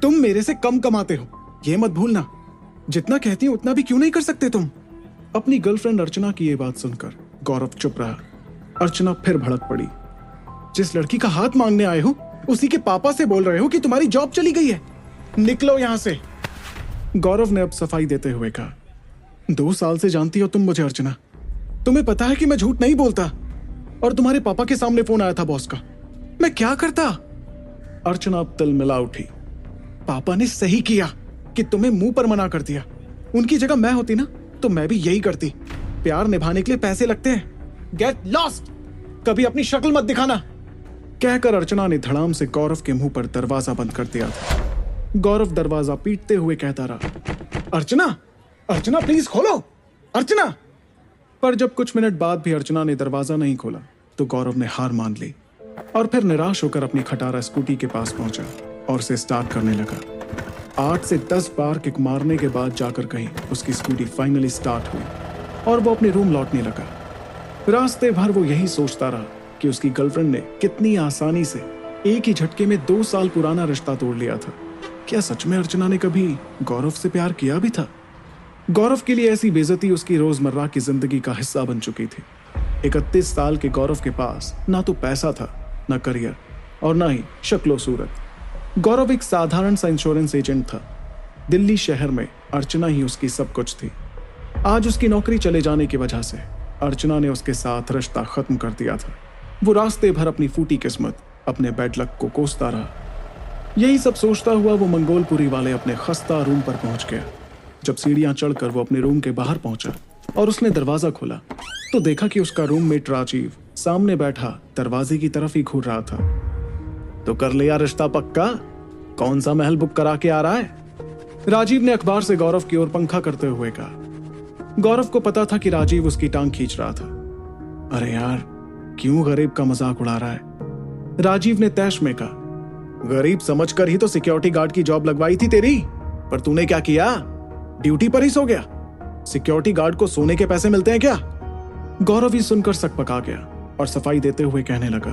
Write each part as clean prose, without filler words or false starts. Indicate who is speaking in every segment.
Speaker 1: तुम मेरे से कम कमाते हो, ये मत भूलना। जितना कहती हूं उतना भी क्यों नहीं कर सकते तुम? अपनी गर्लफ्रेंड अर्चना की ये बात सुनकर गौरव चुप रहा। अर्चना फिर भड़क पड़ी। जिस लड़की का हाथ मांगने आए हो उसी के पापा से बोल रहे हो कि तुम्हारी जॉब चली गई है, निकलो यहां से। गौरव ने अब सफाई देते हुए कहा, 2 साल से जानती हो तुम मुझे अर्चना, तुम्हें पता है कि मैं झूठ नहीं बोलता। और तुम्हारे पापा के सामने फोन आया था बॉस का, मैं क्या करता? अर्चना अब तिलमिला उठी। पापा ने सही किया कि तुम्हें मुंह पर मना कर दिया। उनकी जगह मैं होती ना तो मैं भी यही करती। प्यार निभाने के लिए पैसे लगते हैं। गेट लॉस्ट, कभी अपनी शक्ल मत दिखाना, कहकर अर्चना ने धड़ाम से गौरव के मुंह पर दरवाजा बंद कर दिया था। गौरव दरवाजा पीटते हुए कहता रहा, अर्चना, अर्चना प्लीज खोलो, अर्चना। पर जब कुछ मिनट बाद भी अर्चना ने दरवाजा नहीं खोला तो गौरव ने हार मान ली और फिर निराश होकर अपनी खटारा स्कूटी के पास पहुंचा और उसे स्टार्ट करने लगा। 8 से 10 बार किक मारने के बाद जाकर कहीं उसकी स्कूटी फाइनली स्टार्ट हुई और वो अपने रूम लौटने लगा। रास्ते भर वो यही सोचता रहा कि उसकी गर्लफ्रेंड ने कितनी आसानी से एक ही झटके में 2 साल पुराना रिश्ता तोड़ लिया था। क्या सच में अर्चना ने कभी गौरव से प्यार किया भी था? गौरव के लिए ऐसी बेइज्जती उसकी रोजमर्रा की जिंदगी का हिस्सा बन चुकी थी। 31 साल के गौरव के पास ना तो पैसा था, ना करियर और ना ही शक्लो सूरत। गौरव एक साधारण सा इंश्योरेंस एजेंट था। दिल्ली शहर में अर्चना ही उसकी सब कुछ थी। आज उसकी नौकरी चले जाने की वजह से अर्चना ने उसके साथ रिश्ता खत्म कर दिया था। वो रास्ते भर अपनी फूटी किस्मत, अपने बैड लक को कोसता रहा। यही सब सोचता हुआ वो मंगोलपुरी वाले अपने खस्ता रूम पर पहुंच गया। जब सीढ़ियां चढ़कर वो अपने रूम के बाहर पहुंचा और उसने दरवाजा खोला तो देखा कि उसका रूममेट राजीव सामने बैठा दरवाजे की तरफ ही घूर रहा था। तो कर लिया रिश्ता पक्का? कौन सा महल बुक करा के आ रहा है? राजीव ने अखबार से गौरव की ओर पंखा करते हुए कहा। गौरव को पता था कि राजीव उसकी टांग खींच रहा था। अरे यार, क्यों गरीब का मजाक उड़ा रहा है? राजीव ने तैश में कहा। गरीब समझकर ही तो सिक्योरिटी गार्ड की जॉब लगवाई थी तेरी, पर तूने क्या किया? ड्यूटी पर ही सो गया। सिक्योरिटी गार्ड को सोने के पैसे मिलते हैं क्या? गौरव ही सुनकर सकपका गया और सफाई देते हुए कहने लगा,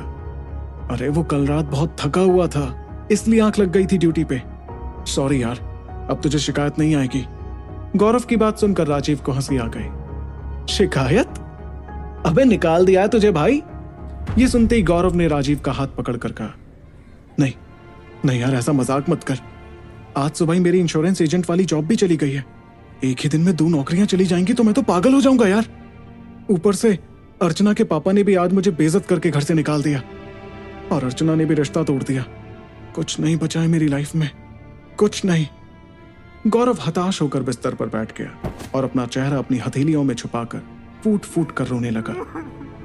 Speaker 1: अरे वो कल रात बहुत थका हुआ था, इसलिए आंख लग गई थी ड्यूटी पे। सॉरी यार, अब तुझे शिकायत नहीं आएगी। गौरव की बात सुनकर राजीव को हंसी आ गई। शिकायत? अबे निकाल दिया है तुझे भाई। ये सुनते ही गौरव ने राजीव का हाथ पकड़कर कहा, नहीं नहीं यार, ऐसा मजाक मत कर। आज सुबह ही मेरी इंश्योरेंस एजेंट वाली जॉब भी चली गई है। एक ही दिन में 2 नौकरियां चली जाएंगी तो मैं तो पागल हो जाऊंगा यार। ऊपर से अर्चना के पापा ने भी आज मुझे बेइज्जत करके घर से निकाल दिया और अर्चना ने भी रिश्ता तोड़ दिया। कुछ नहीं बचा है मेरी लाइफ में, कुछ नहीं। गौरव हताश होकर बिस्तर पर बैठ गया और अपना चेहरा अपनी हथेलियों में छुपाकर फूट फूट कर रोने लगा।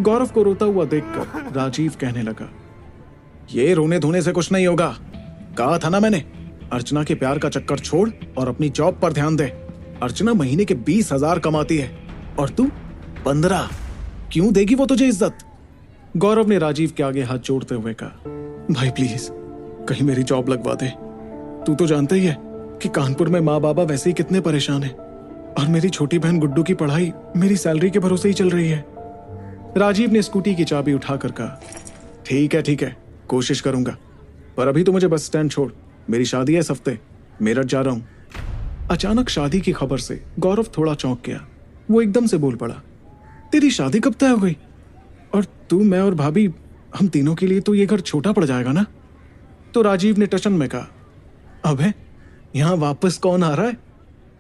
Speaker 1: गौरव को रोता हुआ देखकर राजीव कहने लगा, ये रोने धोने से कुछ नहीं होगा। कहा था ना मैंने, अर्चना के प्यार का चक्कर छोड़ और अपनी जॉब पर ध्यान दे। अर्चना महीने के 20,000 कमाती है और तू 15। क्यों देगी वो तुझे इज्जत? गौरव ने राजीव के आगे हाथ जोड़ते हुए कहा, भाई प्लीज कहीं मेरी जॉब लगवा दे। तू तो जानता ही है कि कानपुर में माँ बाबा वैसे ही कितने परेशान हैं और मेरी छोटी बहन गुड्डू की पढ़ाई मेरी सैलरी के भरोसे ही चल रही है। राजीव ने स्कूटी की चाबी उठाकर कहा, ठीक है, कोशिश करूंगा, पर अभी तो मुझे बस स्टैंड छोड़। मेरी शादी है इस हफ्ते, मेरठ जा रहा हूं। अचानक शादी की खबर से गौरव थोड़ा चौंक गया। वो एकदम से बोल पड़ा, तेरी शादी कब तय हो गई? और तू, मैं और भाभी, हम तीनों के लिए तो ये घर छोटा पड़ जाएगा ना? तो राजीव ने टशन में कहा, अबे यहां वापस कौन आ रहा है?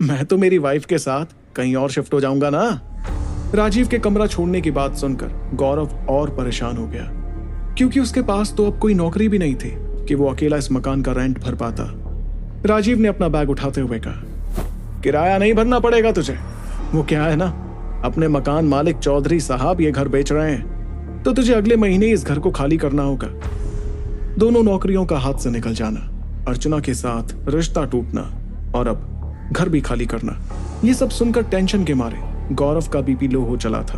Speaker 1: मैं तो मेरी वाइफ के साथ कहीं और शिफ्ट हो जाऊंगा ना। राजीव के कमरा छोड़ने की बात सुनकर गौरव और परेशान हो गया, क्योंकि उसके पास तो अब कोई नौकरी भी नहीं थी कि वो अकेला इस मकान का रेंट भर पाता। राजीव ने अपना बैग उठाते हुए कहा, किराया नहीं भरना पड़ेगा तुझे। वो क्या है ना, अपने मकान मालिक चौधरी साहब ये घर बेच रहे हैं, तो तुझे अगले महीने इस घर को खाली करना होगा। दोनों नौकरियों का हाथ से निकल जाना, अर्चना के साथ रिश्ता टूटना और अब घर भी खाली करना, ये सब सुनकर टेंशन के मारे गौरव का बीपी लो हो चला था।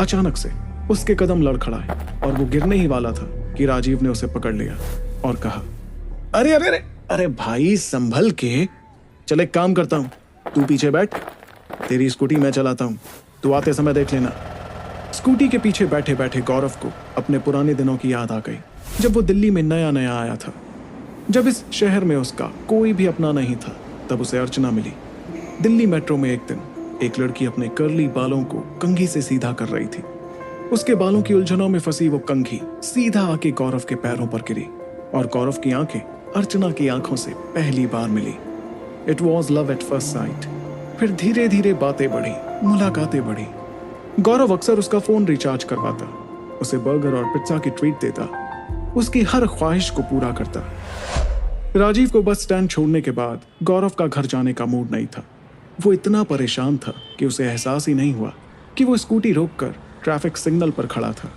Speaker 1: अचानक से उसके कदम लड़खड़ाए और वो गिरने ही वाला था कि राजीव ने उसे पकड़ लिया और कहा, अरे अरे अरे अरे भाई संभल के। चल एक काम करता हूं, तू पीछे बैठ, तेरी स्कूटी मैं चलाता हूं, तू आते समय देख लेना। स्कूटी के पीछे बैठे बैठे गौरव को अपने पुराने दिनों की याद आ गई, जब वो दिल्ली में नया नया आया था। जब इस शहर में उसका कोई भी अपना नहीं था, तब उसे अर्चना मिली। दिल्ली मेट्रो में एक दिन एक लड़की अपने कर्ली बालों को कंघी से सीधा कर रही थी। उसके बालों की उलझनों में फंसी वो कंघी सीधा आके गौरव के पैरों पर गिरी और गौरव की आंखें अर्चना की आंखों से पहली बार मिली। It was love at first sight. फिर धीरे धीरे बातें बढ़ी, मुलाकातें बढ़ी। गौरव अक्सर उसका फोन रिचार्ज करवाता, उसे बर्गर और पिज्जा की ट्रीट देता, उसकी हर ख्वाहिश को पूरा करता। राजीव को बस स्टैंड छोड़ने के बाद गौरव का घर जाने का मूड नहीं था। वो इतना परेशान था कि उसे एहसास ही नहीं हुआ कि वो स्कूटी रोककर ट्रैफिक सिग्नल पर खड़ा था।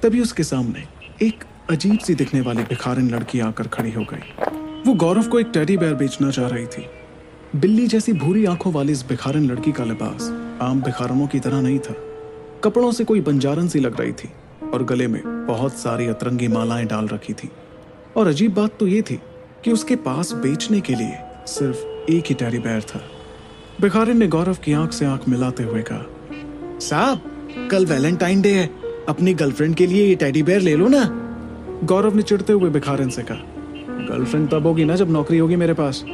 Speaker 1: तभी उसके सामने एक अजीब सी दिखने वाली भिखारिन लड़की आकर खड़ी हो गई। वो गौरव को एक टेडी बेयर बेचना चाह रही थी। बिल्ली जैसी भूरी आंखों वाली इस भिखारिन लड़की का लिबास आम भिखारनों की तरह नहीं था। कपड़ों से कोई बंजारन सी लग रही थी और गले में बहुत सारी अतरंगी मालाएं डाल रखी थी। और अजीब बात तो ये थी कि उसके पास बेचने के लिए सिर्फ एक ही टेडी बेयर था। भिखारिन ने गौरव की आंख से आंख मिलाते हुए कहा, साहब, कल वैलेंटाइन डे है, अपनी गर्लफ्रेंड के लिए ये टेडी बेयर ले लो ना। गौरव ने चिढ़ते हुए भिखारिन से कहा, गर्लफ्रेंड तब होगी ना जब नौकरी होगी मेरे पास,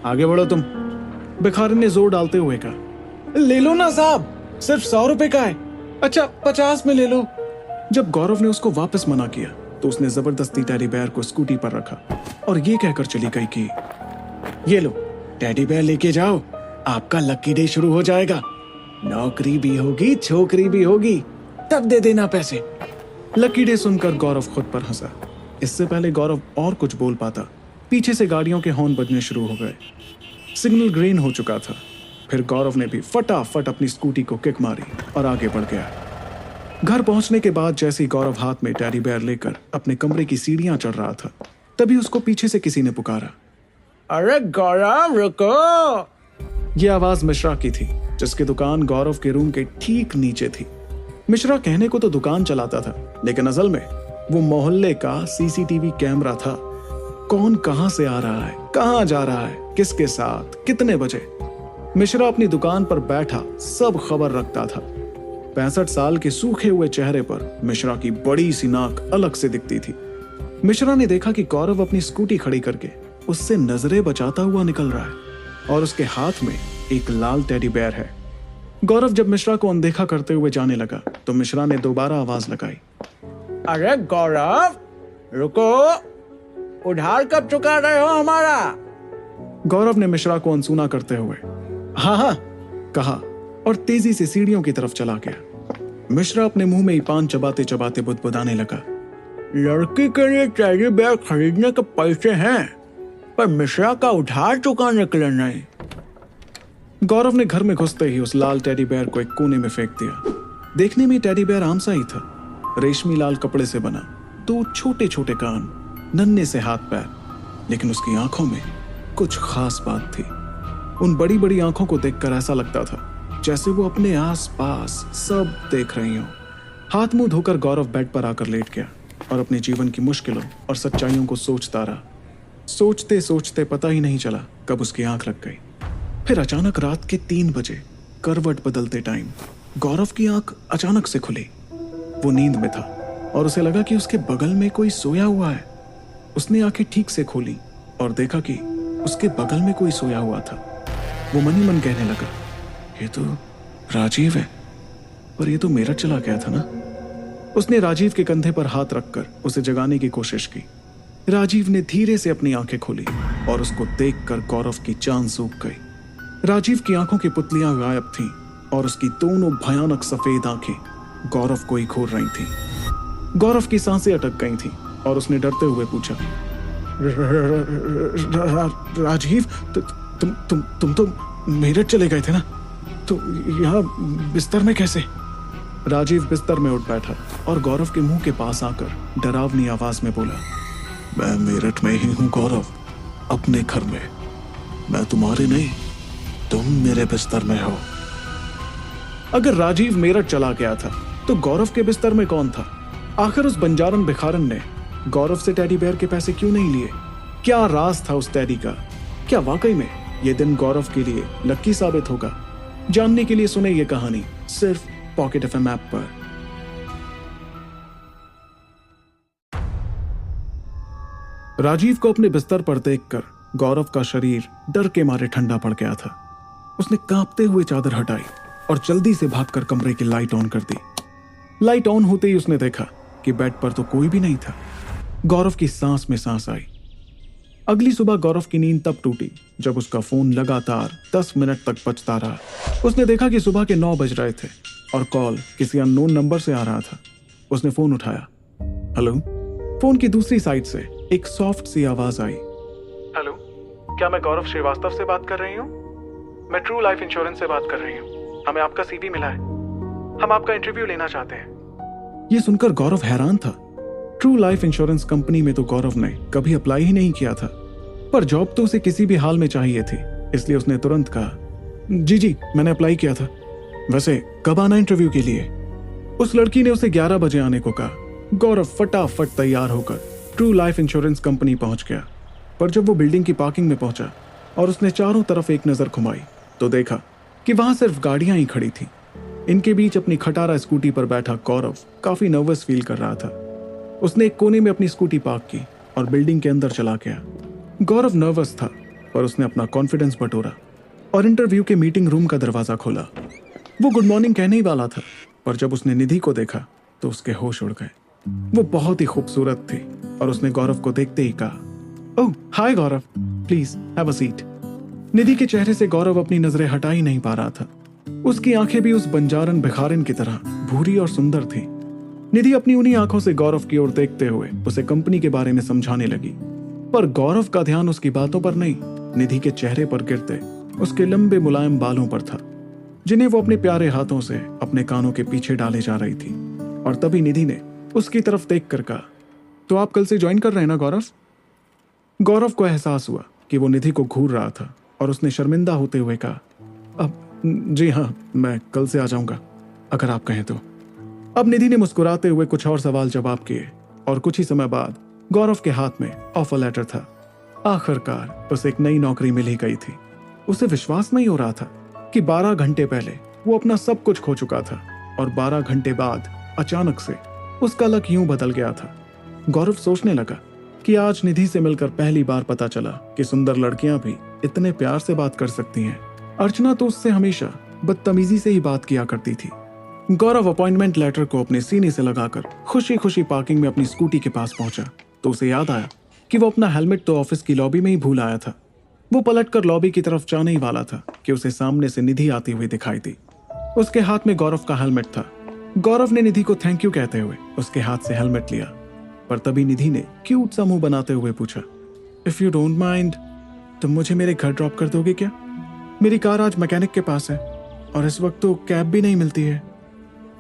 Speaker 1: आगे बढ़ो तुम। भिखारिन ने जोर डालते हुए कहा, ले लो ना साहब, सिर्फ 100 रुपए का है। अच्छा 50 में ले लो। जब गौरव ने उसको वापस मना किया तो उसने जबरदस्ती टेडी बेयर को स्कूटी पर रखा और ये कहकर चली गई कि ये लो टेडी बेयर लेके जाओ, आपका लकी डे शुरू हो जाएगा, नौकरी भी होगी, छोकरी भी होगी, तब दे देना पैसे। लकी डे सुनकर गौरव खुद पर हंसा। इससे पहले गौरव और कुछ बोल पाता, पीछे से गाड़ियों के हॉर्न बजने शुरू हो गए। सिग्नल ग्रीन हो चुका था। फिर गौरव ने भी फटाफट अपनी स्कूटी को किक मारी और आगे बढ़ गया। घर पहुंचने के बाद जैसे ही गौरव हाथ में टेडी बेयर लेकर अपने कमरे की सीढ़ियां चढ़ रहा था, तभी उसको पीछे से किसी ने पुकारा, अरे गौरव रुको। यह आवाज मिश्रा की थी, जिसकी दुकान गौरव के रूम के ठीक नीचे थी। मिश्रा कहने को तो दुकान चलाता था, लेकिन असल में वो मोहल्ले का सीसीटीवी कैमरा था। कौन कहां से आ रहा है, कहां जा रहा है, किसके साथ, कितने बजे, मिश्रा अपनी दुकान पर बैठा सब खबर रखता था। 65 साल के सूखे हुए चेहरे पर मिश्रा की बड़ी सी नाक अलग से दिखती थी। मिश्रा ने देखा कि गौरव अपनी स्कूटी खड़ी करके उससे नजरें बचाता हुआ निकल रहा है और उसके हाथ में एक लाल टेडी बेयर है। गौरव जब मिश्रा को अनदेखा करते हुए जाने लगा तो मिश्रा ने दोबारा आवाज लगाई, अरे गौरव रुको, उधार कब चुका रहे हो हमारा। गौरव ने मिश्रा को अनसुना करते हुए हाँ हाँ कहा और तेजी से सीढ़ियों की तरफ चला गया। मिश्रा अपने मुंह में ही पान चबाते चबाते बुदबुदाने लगा, लड़की के लिए टेडी बेयर खरीदने के पैसे हैं, पर मिश्रा का उधार चुकाने के लिए नहीं। गौरव ने घर में घुसते ही उस लाल टेडी बेयर को एक कोने में फेंक दिया। देखने में टेडी बेयर आम सा ही था, रेशमी लाल कपड़े से बना, 2 छोटे छोटे कान, नन्हे से हाथ पैर, लेकिन उसकी आंखों में कुछ खास बात थी। उन बड़ी बड़ी आंखों को देखकर ऐसा लगता था जैसे वो अपने आस पास सब देख रही हो। हाथ मुंह धोकर गौरव बेड पर आकर लेट गया और अपने जीवन की मुश्किलों और सच्चाइयों को सोचता रहा। सोचते सोचते पता ही नहीं चला कब उसकी आंख लग गई। फिर अचानक रात के 3 बजे करवट बदलते टाइम गौरव की आंख अचानक से खुली। वो नींद में था और उसे लगा कि उसके बगल में कोई सोया हुआ है। उसने आंखें ठीक से खोली और देखा कि उसके बगल में कोई सोया हुआ था। वो मन ही मन कहने लगा, ये तो राजीव है, पर ये तो मेरठ चला गया था ना। उसने राजीव के कंधे पर हाथ रखकर उसे जगाने की कोशिश की। राजीव ने धीरे से अपनी आंखें खोली और उसको देखकर गौरव की जान सूख गई। राजीव की आंखों की पुतलियां गायब थीं और उसकी दोनों भयानक सफेद आंखें गौरव को ही घूर रही थीं। गौरव की सांसें अटक गई थीं और उसने डरते हुए पूछा, राजीव, तुम तो मेरठ चले गए थे ना, तो यहाँ बिस्तर में कैसे। राजीव बिस्तर में उठ बैठा और गौरव के मुंह के पास आकर डरावनी आवाज में बोला, मैं मेरठ में ही हूँ गौरव, अपने घर में। मैं तुम्हारे नहीं, तुम मेरे बिस्तर में हो। अगर राजीव मेरठ चला गया था तो गौरव के बिस्तर में कौन था। आखिर उस बंजारन भिखारन ने गौरव से टेडी बेयर के पैसे क्यों नहीं लिए। क्या राज था उस टेडी का। क्या वाकई में ये दिन गौरव के लिए लकी साबित होगा। जानने के लिए सुने ये कहानी सिर्फ पॉकेट एफएम ऐप पर। राजीव को अपने बिस्तर पर देखकर गौरव का शरीर डर के मारे ठंडा पड़ गया था। उसने कांपते हुए चादर हटाई और जल्दी से भागकर कमरे की लाइट ऑन कर दी। लाइट ऑन होते ही उसने देखा कि बेड पर तो कोई भी नहीं था। गौरव की सांस में सांस आई। अगली सुबह गौरव की नींद तब टूटी जब उसका फोन लगातार 10 मिनट तक बजता रहा। उसने देखा कि सुबह के 9 बज रहे थे और कॉल किसी अननोन नंबर से आ रहा था। उसने फोन उठाया। हेलो। फोन की दूसरी साइड से एक सॉफ्ट सी आवाज आई। हेलो, क्या मैं गौरव श्रीवास्तव से बात कर रही हूँ? मैं ट्रू लाइफ इंश्योरेंस से बात कर रही हूँ। हमें आपका सीवी मिला है। हम आपका इंटरव्यू लेना चाहते हैं। ये सुनकर गौरव हैरान था। ट्रू लाइफ इंश्योरेंस कंपनी में तो गौरव ने कभी अप्लाई ही नहीं किया था, पर जॉब तो उसे किसी भी हाल में चाहिए थी, इसलिए उसने तुरंत कहा, जी मैंने अप्लाई किया था। वैसे कब आना इंटरव्यू के लिए? उस लड़की ने उसे 11 बजे आने को कहा। गौरव फटाफट तैयार होकर ट्रू लाइफ इंश्योरेंस कंपनी पहुंच गया। पर जब वो बिल्डिंग की पार्किंग में पहुंचा और उसने चारों तरफ एक नजर घुमाई तो देखा कि वहां सिर्फ गाड़ियां ही खड़ी थी। इनके बीच अपनी खटारा स्कूटी पर बैठा गौरव काफी नर्वस फील कर रहा था। उसने एक कोने में अपनी स्कूटी पार्क की और बिल्डिंग के अंदर चला गया। गौरव नर्वस था, पर उसने अपना कॉन्फिडेंस बटोरा और इंटरव्यू के मीटिंग रूम का दरवाजा खोला। वो गुड मॉर्निंग कहने ही वाला था, पर जब उसने निधि को देखा तो उसके होश उड़ गए। वो बहुत ही खूबसूरत थी और उसने गौरव को देखते ही कहा, ओह हाय गौरव, प्लीज हैव अ सीट। निधि के चेहरे से गौरव अपनी नजरें हटा ही नहीं पा रहा था। उसकी आंखें भी उस बंजारन भिखारिन की तरह भूरी और सुंदर थी। निधि अपनी उन्हीं आंखों से गौरव की ओर देखते हुए उसे कंपनी के बारे में समझाने लगी, पर गौरव का ध्यान उसकी बातों पर नहीं, निधि के चेहरे पर गिरते उसके लंबे मुलायम बालों पर था, जिन्हें वो अपने प्यारे हाथों से अपने कानों के पीछे डाले जा रही थी। और तभी निधि ने उसकी तरफ देखकर कहा, तो आप कल से ज्वाइन कर रहे हैं ना गौरव? गौरव को एहसास हुआ कि वो निधि को घूर रहा था और उसने शर्मिंदा होते हुए कहा, अब जी हाँ, मैं कल से आ जाऊंगा अगर आप कहें तो। अब निधि ने मुस्कुराते हुए कुछ और सवाल जवाब किए और कुछ ही समय बाद गौरव के हाथ में ऑफर लेटर था। आखिरकार उसे एक नई नौकरी मिल ही गई थी। उसे विश्वास नहीं हो रहा था कि 12 घंटे पहले वो अपना सब कुछ खो चुका था और 12 घंटे बाद अचानक से उसका लक यूं बदल गया था। गौरव सोचने लगा कि आज निधि से मिलकर पहली बार पता चला कि सुंदर लड़कियां भी इतने प्यार से बात कर सकती हैं। अर्चना तो उससे हमेशा बदतमीजी से ही बात किया करती थी। गौरव अपॉइंटमेंट लेटर को अपने सीने से लगाकर खुशी खुशी पार्किंग में अपनी स्कूटी के पास पहुंचा तो उसे याद आया कि वो अपना हेलमेट तो ऑफिस की लॉबी में ही भूल आया था। वो पलटकर लॉबी की तरफ जाने ही वाला था कि उसे सामने से निधि आती हुई दिखाई दी। उसके हाथ में गौरव का हेलमेट था। गौरव ने निधि को थैंक यू कहते हुए उसके हाथ से हेलमेट लिया, पर तभी निधि ने क्यूट सा मुंह बनाते हुए पूछा, इफ यू डोंट माइंड, तुम मुझे मेरे घर ड्रॉप कर दोगे क्या? मेरी कार आज मैकेनिक के पास है और इस वक्त तो कैब भी नहीं मिलती है।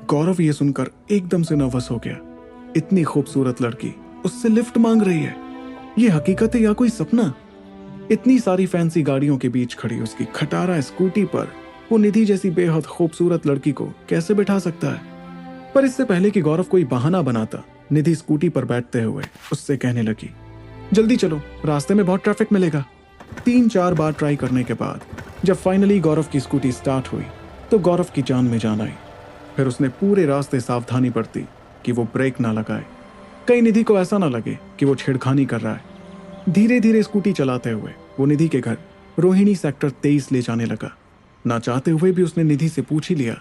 Speaker 1: गौरव ये सुनकर एकदम से नर्वस हो गया। इतनी खूबसूरत लड़की उससे लिफ्ट मांग रही है। ये हकीकत है या कोई सपना? इतनी सारी फैंसी गाड़ियों के बीच खड़ी उसकी खटारा स्कूटी पर वो निधि जैसी बेहद खूबसूरत लड़की को कैसे बैठा सकता है? पर इससे पहले कि गौरव कोई बहाना बनाता, निधि स्कूटी पर बैठते हुए उससे कहने लगी, जल्दी चलो, रास्ते में बहुत ट्रैफिक मिलेगा। 3-4 बार ट्राई करने के बाद जब फाइनली गौरव की स्कूटी स्टार्ट हुई तो गौरव की जान में जान आई। फिर उसने पूरे रास्ते सावधानी बरती कि वो ब्रेक ना लगाए, कहीं निधि को ऐसा ना लगे कि वो छेड़खानी कर रहा है। धीरे धीरे स्कूटी चलाते हुए वो निधि के घर रोहिणी सेक्टर 23 ले जाने लगा। ना चाहते हुए भी उसने निधि से पूछ ही लिया,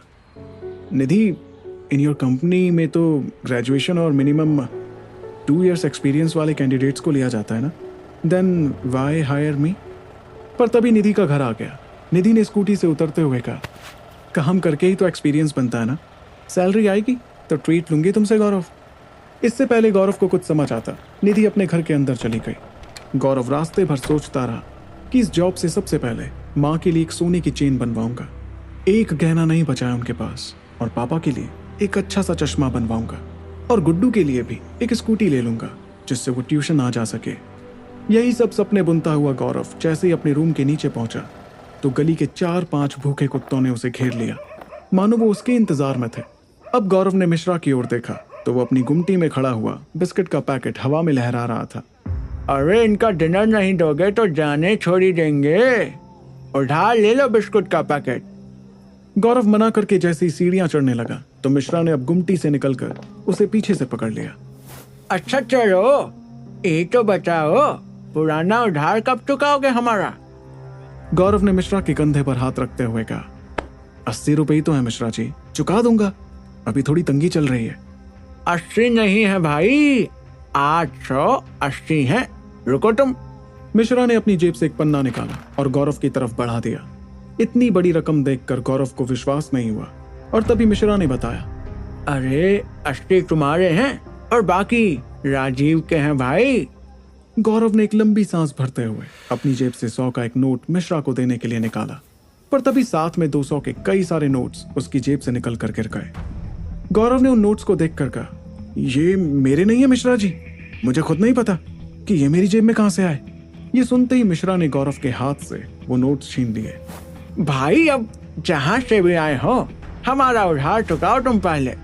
Speaker 1: निधि, इन योर कंपनी में तो ग्रेजुएशन और मिनिमम 2 years एक्सपीरियंस वाले कैंडिडेट्स को लिया जाता है ना, देन वाई हायर मी? पर तभी निधि का घर आ गया। निधि ने स्कूटी से उतरते हुए कहा, काम करके ही तो एक्सपीरियंस बनता है ना, सैलरी आएगी तो ट्रीट लूंगी तुमसे गौरव। इससे पहले गौरव को कुछ समझ आता, निधि अपने घर के अंदर चली गई। गौरव रास्ते भर सोचता रहा कि इस जॉब से सबसे पहले माँ के लिए एक सोने की चेन बनवाऊंगा, एक गहना नहीं बचाया उनके पास, और पापा के लिए एक अच्छा सा चश्मा बनवाऊंगा, और गुड्डू के लिए भी एक स्कूटी ले लूंगा जिससे वो ट्यूशन आ जा सके। यही सब सपने बुनता हुआ गौरव जैसे ही अपने रूम के नीचे पहुंचा तो गली के 4-5 भूखे कुत्तों ने उसे घेर लिया, मानो वो उसके इंतजार में थे। अब गौरव ने मिश्रा की ओर देखा तो वो अपनी गुमटी में खड़ा हुआ बिस्किट का पैकेट हवा में लहरा रहा था। अरे इनका डिनर नहीं दोगे तो जाने छोड़ी देंगे, उठा ले लो बिस्कुट का पैकेट। गौरव मना करके जैसे ही सीढ़ियां चढ़ने लगा तो मिश्रा ने अब गुमटी से निकलकर उसे पीछे से पकड़ लिया। अच्छा चलो,
Speaker 2: ये तो बताओ, पुराना उधार कब चुकाओगे हमारा?
Speaker 1: गौरव ने मिश्रा के कंधे पर हाथ रखते हुए कहा, 80 रुपए ही तो है मिश्रा जी, चुका दूंगा, अभी थोड़ी तंगी चल रही है।
Speaker 2: 80 नहीं है भाई, 880 है। रुको तुम।
Speaker 1: मिश्रा ने अपनी जेब से एक पन्ना निकाला और गौरव की तरफ बढ़ा दिया। इतनी बड़ी रकम देखकर गौरव को विश्वास नहीं हुआ और तभी मिश्रा ने बताया,
Speaker 2: अरे 80 तुम्हारे हैं और बाकी राजीव के हैं भाई।
Speaker 1: गौरव ने एक लंबी सांस भरते हुए अपनी जेब से 100 का एक नोट मिश्रा को देने के लिए निकाला, पर तभी साथ में 200 के कई सारे नोट्स उसकी जेब से निकल कर गिर गए। गौरव ने उन नोट्स को देखकर कहा, ये मेरे नहीं है मिश्रा जी, मुझे खुद नहीं पता कि ये मेरी जेब में कहां से आए। ये सुनते ही मिश्रा ने गौरव के हाथ से वो नोट्स छीन लिए।
Speaker 2: भाई अब जहां से भी आए हो, हमारा उधार चुकाओ तुम पहले।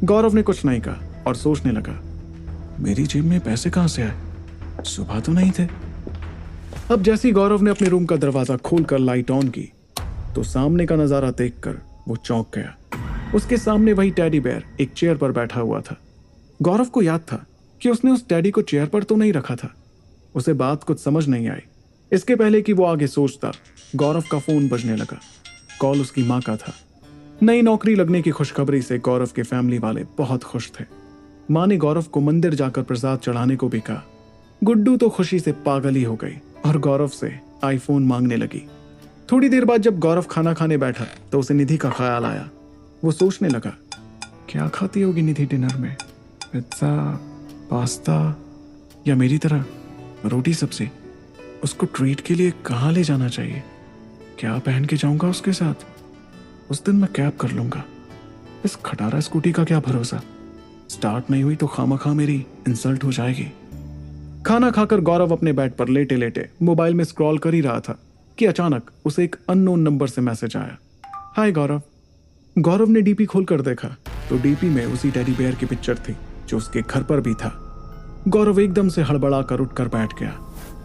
Speaker 1: गौरव ने कुछ नहीं कहा और सोचने लगा, मेरी जेब में पैसे कहां से आए, सुबह तो नहीं थे। अब जैसे ही गौरव ने अपने रूम का दरवाजा खोलकर लाइट ऑन की तो सामने का नजारा देखकर वो चौंक गया। उसके सामने वही टेडी बेयर एक चेयर पर बैठा हुआ था। गौरव को याद था कि उसने उस टेडी को चेयर पर तो नहीं रखा था। उसे बात कुछ समझ नहीं आई। इसके पहले कि वो आगे सोचता, गौरव का फोन बजने लगा। कॉल उसकी माँ का था। नई नौकरी लगने की खुशखबरी से गौरव के फैमिली वाले बहुत खुश थे। माँ ने गौरव को मंदिर जाकर प्रसाद चढ़ाने को भी कहा। गुड्डू तो खुशी से पागल ही हो गई और गौरव से आईफोन मांगने लगी। थोड़ी देर बाद जब गौरव खाना खाने बैठा तो उसे निधि का ख्याल आया। वो सोचने लगा, क्या खाती होगी निधि डिनर में, पिज्जा, पास्ता या मेरी तरह रोटी सब्जी। उसको ट्रीट के लिए कहाँ ले जाना चाहिए, क्या पहन के जाऊंगा उसके साथ। उस दिन मैं कैब कर लूंगा। इस खटारा स्कूटी का क्या भरोसा, स्टार्ट नहीं हुई तो खामखा मेरी इंसल्ट हो जाएगी। खाना खाकर गौरव अपने बेड पर लेटे लेटे मोबाइल में स्क्रॉल कर ही रहा था कि अचानक उसे एक अननोन नंबर से मैसेज आया। हाय गौरव। गौरव ने डीपी खोलकर देखा तो डीपी में उसी टेडी बेयर की पिक्चर थी जो उसके घर पर भी था। गौरव एकदम से हड़बड़ाकर उठकर बैठ गया।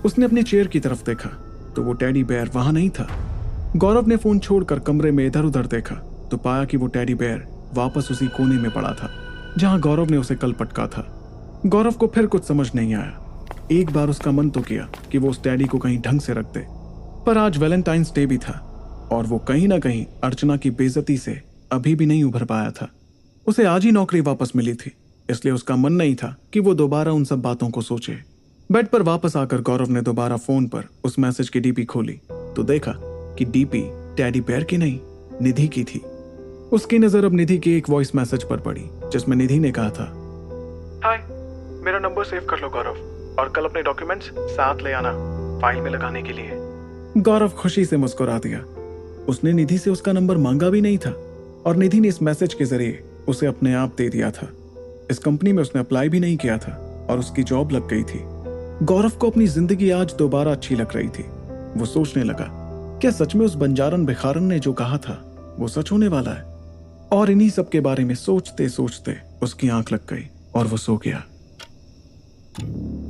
Speaker 1: उसने अपने चेयर की तरफ देखा तो वो टेडी बेयर वहां नहीं था। गौरव ने फोन छोड़कर कमरे में इधर उधर देखा तो पाया कि वो टेडी बेयर वापस उसी कोने में पड़ा था जहां गौरव ने उसे कल पटका था। गौरव को फिर कुछ समझ नहीं आया। एक बार उसका मन तो किया कि वो उस टेडी को कहीं ढंग से रख दे, पर आज वैलेंटाइंस डे भी था और वो कहीं ना कहीं अर्चना की बेइज्जती से अभी भी नहीं उभर पाया था। उसे आज ही नौकरी वापस मिली थी, इसलिए उसका मन नहीं था कि वो दोबारा उन सब बातों को सोचे। बेड पर वापस आकर गौरव ने दोबारा फोन पर उस मैसेज की डीपी खोली तो देखा कि डीपी टेडी बेयर की नहीं, निधि की थी। उसकी नजर अब निधि के एक वॉइस मैसेज पर पड़ी जिसमें निधि ने कहा था, हाय, मेरा नंबर सेव कर लो गौरव, और कल अपने डॉक्यूमेंट्स साथ ले आना फाइल में लगाने के लिए। गौरव खुशी से मुस्कुरा दिया। उसने निधि से उसका नंबर मांगा भी नहीं था और निधि ने इस मैसेज के जरिए उसे अपने आप दे दिया था। इस कंपनी में उसने अप्लाई भी नहीं किया था और उसकी जॉब लग गई थी। गौरव को अपनी जिंदगी आज दोबारा अच्छी लग रही थी। वो सोचने लगा, क्या सच में उस बंजारन भिखारन ने जो कहा था वो सच होने वाला है। और इन्हीं सब के बारे में सोचते सोचते उसकी आंख लग गई और वो सो गया।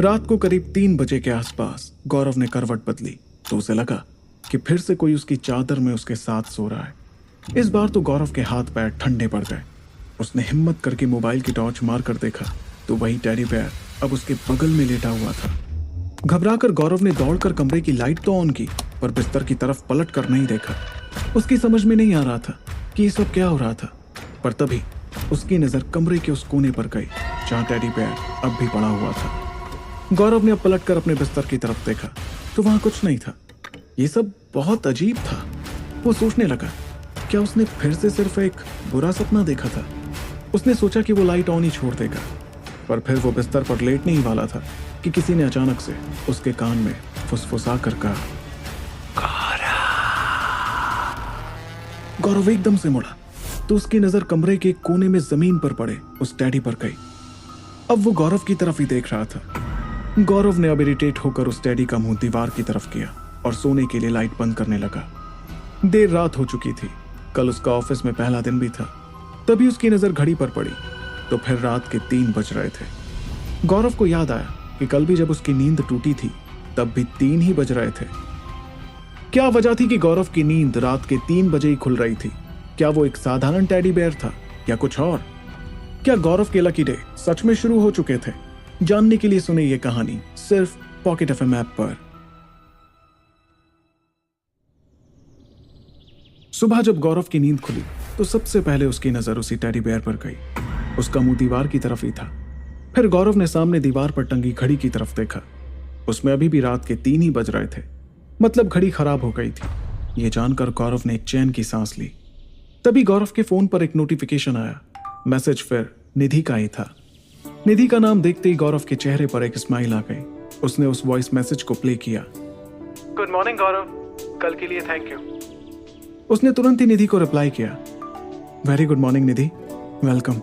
Speaker 1: रात को करीब 3 बजे के आसपास गौरव ने करवट बदली तो उसे लगा कि फिर से कोई उसकी चादर में उसके साथ सो रहा है। इस बार तो गौरव के हाथ पैर ठंडे पड़ गए। उसने हिम्मत करके मोबाइल की टॉर्च मार कर देखा तो वही टेडी बेयर अब उसके बगल में लेटा हुआ था। घबराकर गौरव ने दौड़कर कमरे की लाइट तो ऑन की पर बिस्तर की तरफ पलट कर नहीं देखा। उसकी समझ में नहीं आ रहा था कि ये सब क्या हो रहा था, पर तभी उसकी नजर कमरे के उस कोने पर गई जहां टेडी बेयर अब भी पड़ा हुआ था। गौरव ने अब पलटकर अपने बिस्तर की तरफ देखा तो वहां कुछ नहीं था। ये सब बहुत अजीब था। वो सोचने लगा, क्या उसने फिर से सिर्फ एक बुरा सपना देखा था। उसने सोचा कि वो लाइट ऑन ही छोड़ देगा, पर फिर वो बिस्तर पर लेटने ही वाला था कि किसी ने अचानक से उसके कान में फुसफुसा कर कहा, गौरव एकदम से मुड़ा तो उसकी नजर कमरे के एक कोने में जमीन पर पड़े उस टेडी पर गई। अब वो गौरव की तरफ ही देख रहा था। गौरव ने अब इरिटेट होकर उस टेडी का मुंह दीवार की तरफ किया और सोने के लिए लाइट बंद करने लगा। देर रात हो चुकी थी। कल उसका ऑफिस में पहला दिन भी था। तभी उसकी नजर घड़ी पर पड़ी तो फिर रात के 3 बज रहे थे। गौरव को याद आया कि कल भी जब उसकी नींद टूटी थी तब भी 3 ही बज रहे थे। क्या वजह थी कि गौरव की नींद रात के 3 बजे ही खुल रही थी? क्या वो एक साधारण टेडी बेयर था या कुछ और? क्या गौरव के लकी डे सच में शुरू हो चुके थे? जानने के लिए सुने ये कहानी सिर्फ पॉकेट एफएम ऐप पर। सुबह जब गौरव की नींद खुली तो सबसे पहले उसकी नजर उसी टेडी बेयर पर गई। उसका मुंह दीवार की तरफ ही था। फिर गौरव ने सामने दीवार पर टंगी घड़ी की तरफ देखा। उसमें अभी भी रात के 3 ही बज रहे थे, मतलब घड़ी खराब हो गई थी। यह जानकर गौरव ने एक चैन की सांस ली। तभी गौरव के फोन पर एक नोटिफिकेशन आया। मैसेज फिर निधि का ही था। निधि का नाम देखते ही गौरव के चेहरे पर एक स्माइल आ गई। उसने उस वॉइस मैसेज को प्ले किया।
Speaker 3: गुड मॉर्निंग गौरव, कल के लिए थैंक यू।
Speaker 1: उसने तुरंत ही निधि को रिप्लाई किया, वेरी गुड मॉर्निंग निधि, वेलकम।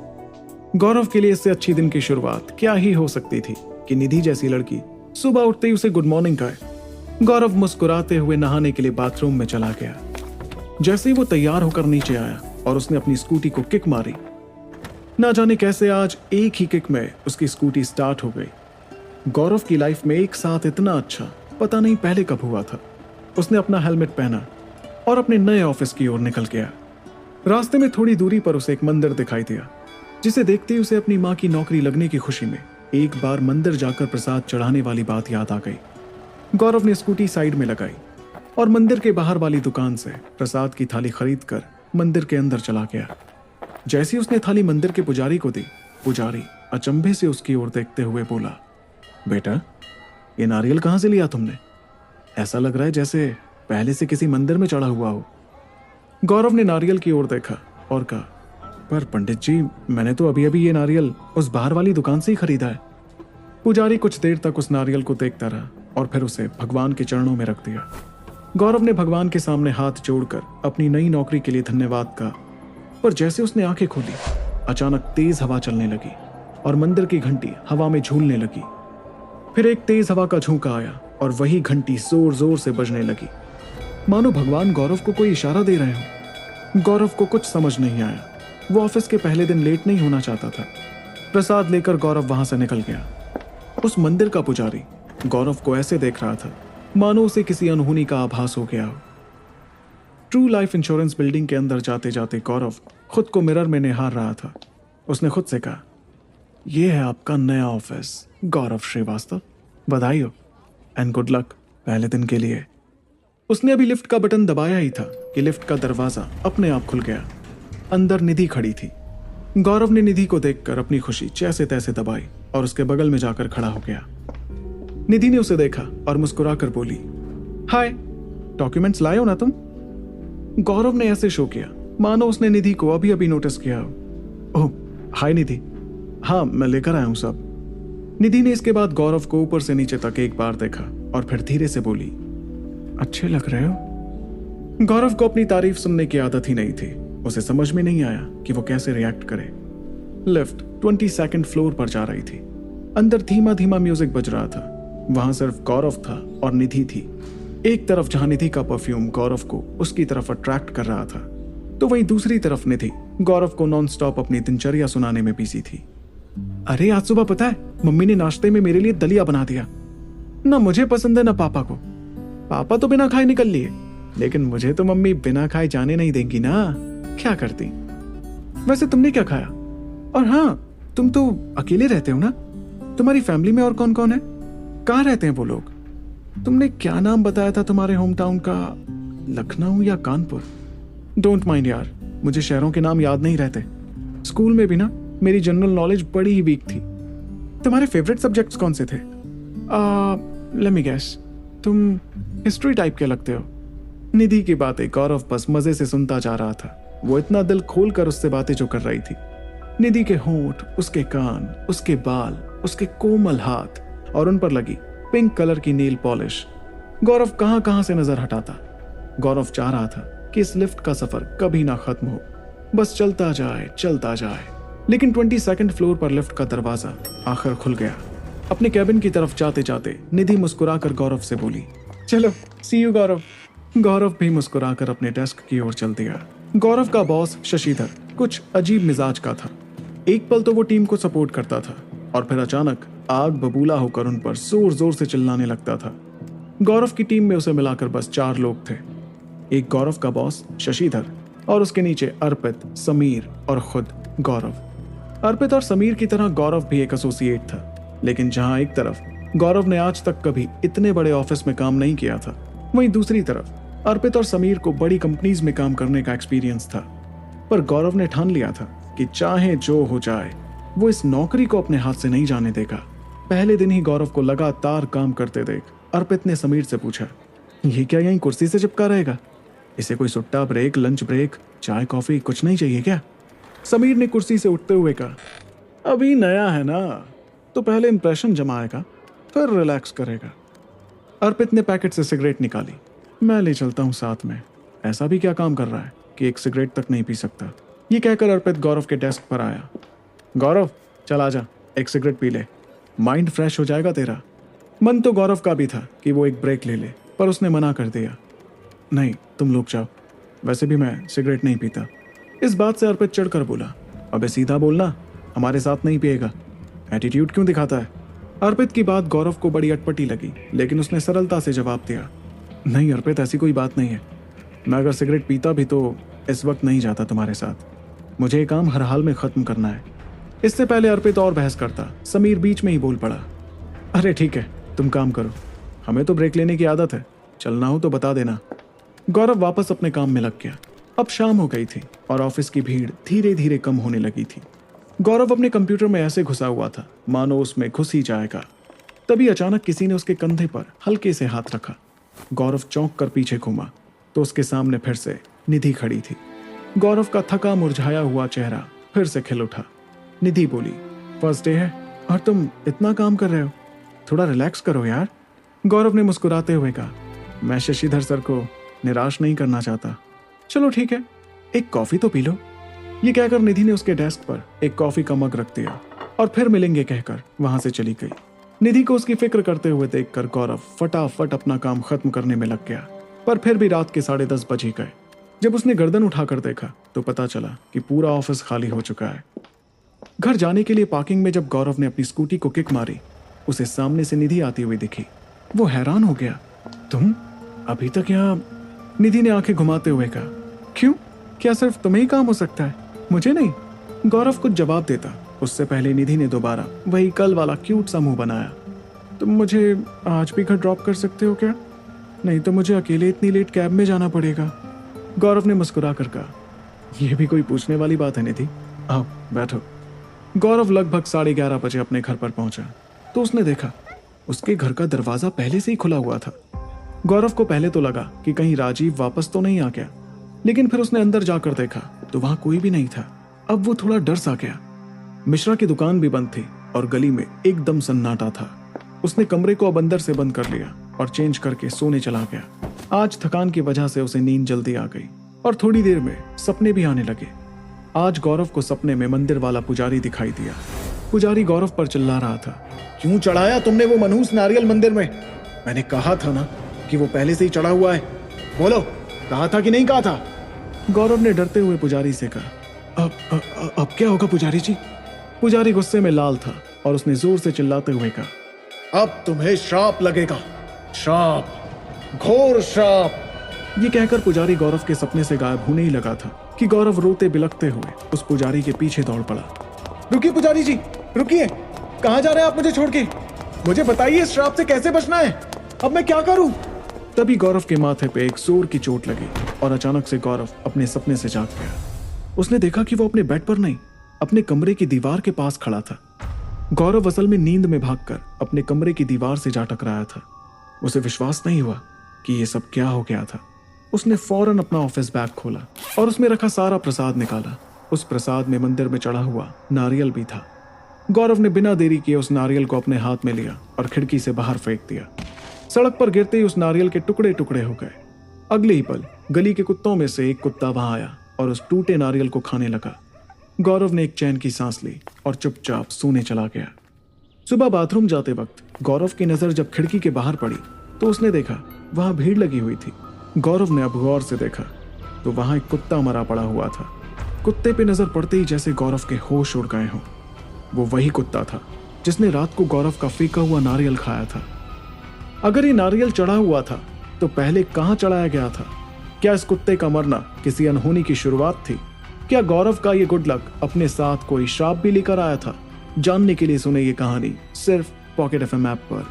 Speaker 1: गौरव के लिए इससे अच्छी दिन की शुरुआत क्या ही हो सकती थी कि निधि जैसी लड़की सुबह उठते ही उसे गुड मॉर्निंग कहे। गौरव मुस्कुराते हुए नहाने के लिए बाथरूम में चला गया। जैसे ही वो तैयार होकर नीचे आया और उसने अपनी स्कूटी को किक मारी, ना जाने कैसे आज एक ही किक में उसकी स्कूटी स्टार्ट हो गई। गौरव की लाइफ में एक साथ इतना अच्छा पता नहीं पहले कब हुआ था। उसने अपना हेलमेट पहना और अपने नए ऑफिस की ओर निकल गया। रास्ते में थोड़ी दूरी पर उसे एक मंदिर दिखाई दिया, जिसे देखते ही उसे अपनी माँ की नौकरी लगने की खुशी में एक बार मंदिर जाकर प्रसाद चढ़ाने वाली बात याद आ गई। गौरव ने स्कूटी साइड में लगाई और मंदिर के बाहर वाली दुकान से प्रसाद की थाली खरीद कर मंदिर के अंदर चला गया। जैसे ही उसने थाली मंदिर के पुजारी को दी, पुजारी अचंभे से उसकी ओर देखते हुए बोला, बेटा ये नारियल कहाँ से लिया तुमने? ऐसा लग रहा है जैसे पहले से किसी मंदिर में चढ़ा हुआ हो। गौरव ने नारियल की ओर देखा और कहा, पर पंडित जी मैंने तो अभी अभी ये नारियल उस बाहर वाली दुकान से ही खरीदा है। पुजारी कुछ देर तक उस नारियल को देखता रहा और फिर उसे भगवान के चरणों में रख दिया। गौरव ने भगवान के सामने हाथ जोड़कर अपनी नई नौकरी के लिए धन्यवाद कहा, पर जैसे उसने आंखें खोली अचानक तेज हवा चलने लगी और मंदिर की घंटी हवा में झूलने लगी। फिर एक तेज हवा का झोंका आया और वही घंटी जोर जोर से बजने लगी, मानो भगवान गौरव को कोई इशारा दे रहे हो। गौरव को कुछ समझ नहीं आया। वो ऑफिस के पहले दिन लेट नहीं होना चाहता था। प्रसाद लेकर गौरव वहां से निकल गया। उस मंदिर का पुजारी गौरव को ऐसे देख रहा था मानो उसे किसी अनहोनी का आभास हो गया हो। ट्रू लाइफ इंश्योरेंस बिल्डिंग के अंदर जाते जाते गौरव खुद को मिरर में निहार रहा था। उसने खुद से कहा, यह है आपका नया ऑफिस गौरव श्रीवास्तव, बधाई हो एंड गुड लक पहले दिन के लिए। उसने अभी लिफ्ट का बटन दबाया ही था कि लिफ्ट का दरवाजा अपने आप खुल गया। अंदर निधि खड़ी थी। गौरव ने निधि को देखकर अपनी खुशी जैसे तैसे दबाई और उसके बगल में जाकर खड़ा हो गया। निधि ने उसे देखा और मुस्कुराकर बोली, हाय, डॉक्यूमेंट्स लाए हो ना तुम? गौरव ने ऐसे शो किया मानो उसने निधि को अभी अभी नोटिस किया हो। ओह हाय निधि, हाँ मैं लेकर आया हूं सब। निधि ने इसके बाद गौरव को ऊपर से नीचे तक एक बार देखा और फिर धीरे से बोली, अच्छे लग रहे हो। गौरव को अपनी तारीफ सुनने की आदत ही नहीं थी। उसे समझ में नहीं आया कि वो कैसे रिएक्ट करे। लिफ्ट 22nd फ्लोर पर जा रही थी। अंदर धीमा धीमा म्यूजिक बज रहा था। वहां सिर्फ गौरव था और निधि थी। एक तरफ जहां निधि का परफ्यूम गौरव को उसकी तरफ अट्रैक्ट कर रहा था, तो वहीं दूसरी तरफ निधि गौरव को नॉन स्टॉप अपनी दिनचर्या सुनाने में बिजी थी। अरे आज सुबह पता है मम्मी ने नाश्ते में मेरे लिए दलिया बना दिया। ना मुझे पसंद है ना पापा को। पापा तो बिना खाए निकल लिए, लेकिन मुझे तो मम्मी बिना खाए जाने नहीं देंगी ना। क्या करती? वैसे तुमने क्या खाया? और हाँ, तुम तो अकेले रहते हो ना? तुम्हारी फैमिली में और कौन कौन है? कहाँ रहते हैं वो लोग? तुमने क्या नाम बताया था तुम्हारे होम टाउन का? लखनऊ या कानपुर? डोंट माइंड यार, मुझे शहरों के नाम याद नहीं रहते। स्कूल में भी ना मेरी जनरल नॉलेज बड़ी ही वीक थी। तुम्हारे फेवरेट सब्जेक्ट्स कौन से थे? लेट मी गेस, तुम हिस्ट्री टाइप के लगते हो। निधि की बातें गौरव बस मजे से सुनता जा रहा था। वो इतना दिल खोल कर उससे बातें जो कर रही थी। निधि के होंठ, उसके कान, उसके बाल, उसके कोमल हाथ और उन पर लगी पिंक कलर की नेल पॉलिश। गौरव कहां कहां से नजर हटाता। गौरव चाह रहा था कि इस लिफ्ट का सफर कभी ना खत्म हो, बस चलता जाए चलता जाए। लेकिन 22nd फ्लोर पर लिफ्ट का दरवाजा आखिर खुल गया। अपने कैबिन की तरफ जाते जाते निधि मुस्कुराकर गौरव से बोली, चलो सी यू गौरव। गौरव भी मुस्कुराकर अपने डेस्क की ओर चल दिया। गौरव का बॉस शशिधर कुछ अजीब मिजाज का था। एक पल तो वो टीम को सपोर्ट करता था और फिर अचानक आग बबूला होकर उन पर जोर जोर से चिल्लाने लगता था। गौरव की टीम में उसे मिलाकर बस 4 लोग थे। एक गौरव का बॉस शशिधर और उसके नीचे अर्पित, समीर और खुद गौरव। अर्पित और समीर की तरह गौरव भी एक एसोसिएट था। लेकिन जहां एक तरफ गौरव ने आज तक कभी इतने बड़े ऑफिस में काम नहीं किया था, वहीं दूसरी तरफ अर्पित और समीर को बड़ी कंपनीज में काम करने का एक्सपीरियंस था। पर गौरव ने ठान लिया था कि चाहे जो हो जाए वो इस नौकरी को अपने हाथ से नहीं जाने देगा। पहले दिन ही गौरव को लगातार काम करते देख अर्पित ने समीर से पूछा, ये क्या यहीं कुर्सी से चिपका रहेगा? इसे कोई सुट्टा ब्रेक, लंच ब्रेक, चाय कॉफी कुछ नहीं चाहिए क्या? समीर ने कुर्सी से उठते हुए कहा, अभी नया है ना, तो पहले इंप्रेशन जमाएगा फिर रिलैक्स करेगा। अर्पित ने पैकेट से सिगरेट निकाली। मैं ले चलता हूँ साथ में, ऐसा भी क्या काम कर रहा है कि एक सिगरेट तक नहीं पी सकता। ये कहकर अर्पित गौरव के डेस्क पर आया। गौरव चल आजा, एक सिगरेट पी ले, माइंड फ्रेश हो जाएगा तेरा। मन तो गौरव का भी था कि वो एक ब्रेक ले ले, पर उसने मना कर दिया। नहीं, तुम लोग जाओ, वैसे भी मैं सिगरेट नहीं पीता। इस बात से अर्पित चढ़कर बोला, अबे सीधा बोलना, हमारे साथ नहीं पिएगा, एटीट्यूड क्यों दिखाता है? अर्पित की बात गौरव को बड़ी अटपटी लगी, लेकिन उसने सरलता से जवाब दिया, नहीं अर्पित, ऐसी कोई बात नहीं है। मैं अगर सिगरेट पीता भी तो इस वक्त नहीं जाता तुम्हारे साथ। मुझे ये काम हर हाल में खत्म करना है। इससे पहले अर्पित और बहस करता, समीर बीच में ही बोल पड़ा, अरे ठीक है, तुम काम करो, हमें तो ब्रेक लेने की आदत है, चलना हो तो बता देना। गौरव वापस अपने काम में लग गया। अब शाम हो गई थी और ऑफिस की भीड़ धीरे धीरे कम होने लगी थी। गौरव अपने कंप्यूटर में ऐसे घुसा हुआ था मानो उसमें घुस ही जाएगा। तभी अचानक किसी ने उसके कंधे पर हल्के से हाथ रखा। गौरव चौंक कर पीछे घूमा तो उसके सामने फिर से निधि खड़ी थी। गौरव का थका मुरझाया हुआ चेहरा फिर से खिल उठा। निधि बोली, फर्स्ट डे है और तुम इतना काम कर रहे हो, थोड़ा रिलैक्स करो यार। गौरव ने मुस्कुराते हुए कहा, मैं शशिधर सर को निराश नहीं करना चाहता। चलो ठीक है, एक कॉफी तो पी लो। ये कहकर निधि ने उसके डेस्क पर एक कॉफी का मग रख दिया और फिर मिलेंगे कहकर वहां से चली गई। निधि को उसकी फिक्र करते हुए देखकर गौरव फटाफट अपना काम खत्म करने में लग गया। पर फिर भी रात के 10:30 बज ही गए। जब उसने गर्दन उठाकर देखा तो पता चला कि पूरा ऑफिस खाली हो चुका है। घर जाने के लिए पार्किंग में जब गौरव ने अपनी स्कूटी को किक मारी, उसे सामने से निधि आती हुई दिखी। वो हैरान हो गया, तुम अभी तक यहाँ? निधि ने आंखें घुमाते हुए कहा, क्यों, क्या सिर्फ तुम्हें ही काम हो सकता है, मुझे नहीं? गौरव कुछ जवाब देता उससे पहले निधि ने दोबारा वही कल वाला क्यूट सा मुंह बनाया। तुम मुझे आज भी घर ड्रॉप कर सकते हो क्या? नहीं तो मुझे अकेले इतनी लेट कैब में जाना पड़ेगा। गौरव ने मुस्कुरा कर कहा, यह भी कोई पूछने वाली बात है निधि, आओ बैठो। गौरव लगभग 11:30 बजे अपने घर पर पहुंचा तो उसने देखा उसके घर का दरवाजा पहले से ही खुला हुआ था। गौरव को पहले तो लगा कि कहीं राजीव वापस तो नहीं आ गया, लेकिन फिर उसने अंदर जाकर देखा तो वहां कोई भी नहीं था। अब वो थोड़ा डर सा गया। मिश्रा की दुकान भी बंद थी और गली में एकदम सन्नाटा था। उसने कमरे को अब अंदर से बंद कर लिया और चेंज करके सोने चला गया। आज थकान की वजह से उसे नींद जल्दी आ गई और थोड़ी देर में सपने भी आने लगे। आज गौरव को सपने में मंदिर वाला पुजारी दिखाई दिया। पुजारी गौरव पर चिल्ला रहा था, क्यों चढ़ाया तुमने वो मनहूस नारियल मंदिर में? मैंने कहा था ना कि वो पहले से ही चढ़ा हुआ है, बोलो, कहा था कि नहीं कहा था? गौरव ने डरते हुए पुजारी से कहा, अब क्या होगा पुजारी जी? पुजारी गुस्से में लाल था और उसने जोर से चिल्लाते हुए कहा, अब तुम्हें श्राप लगेगा, श्राप, घोर श्राप। ये कहकर पुजारी गौरव के सपने से गायब होने ही लगा था कि गौरव रोते बिलखते हुए उस पुजारी के पीछे दौड़ पड़ा। रुकिए पुजारी जी, रुकिए, कहाँ जा रहे हैं आप मुझे छोड़ के? मुझे बताइए इस श्राप से कैसे बचना है, अब मैं क्या करूं? तभी गौरव के माथे पे एक जोर की चोट लगी और अचानक से गौरव अपने सपने से जाग गया। उसने देखा कि वो अपने बेड पर नहीं, अपने कमरे की दीवार के पास खड़ा था। गौरव असल में नींद में भागकर अपने कमरे की दीवार से जा टकराया था। उसे विश्वास नहीं हुआ कि ये सब क्या हो गया था। उसने फौरन अपना ऑफिस बैग खोला और उसमें रखा सारा प्रसाद निकाला। उस प्रसाद में मंदिर में चढ़ा हुआ नारियल भी था। गौरव ने बिना देरी किए उस नारियल को अपने हाथ में लिया और खिड़की से बाहर फेंक दिया। सड़क पर गिरते ही उस नारियल के टुकड़े टुकड़े हो गए। अगले ही पल गली के कुत्तों में से एक कुत्ता वहां आया और उस टूटे नारियल को खाने लगा। गौरव ने एक चैन की सांस ली और चुपचाप सोने चला गया। सुबह बाथरूम जाते वक्त गौरव की नजर जब खिड़की के बाहर पड़ी तो उसने देखा वहां भीड़ लगी हुई थी। गौरव ने अब गौर से देखा तो वहां एक कुत्ता मरा पड़ा हुआ था। कुत्ते पे नजर पड़ते ही जैसे गौरव के होश उड़ गए हों। वो वही कुत्ता था जिसने रात को गौरव का फेंका हुआ नारियल खाया था। अगर ये नारियल चढ़ा हुआ था तो पहले कहां चढ़ाया गया था? क्या इस कुत्ते का मरना किसी अनहोनी की शुरुआत थी? क्या गौरव का ये गुड लक अपने साथ कोई श्राप भी लेकर आया था? जानने के लिए सुने ये कहानी सिर्फ पॉकेट एफएम ऐप पर।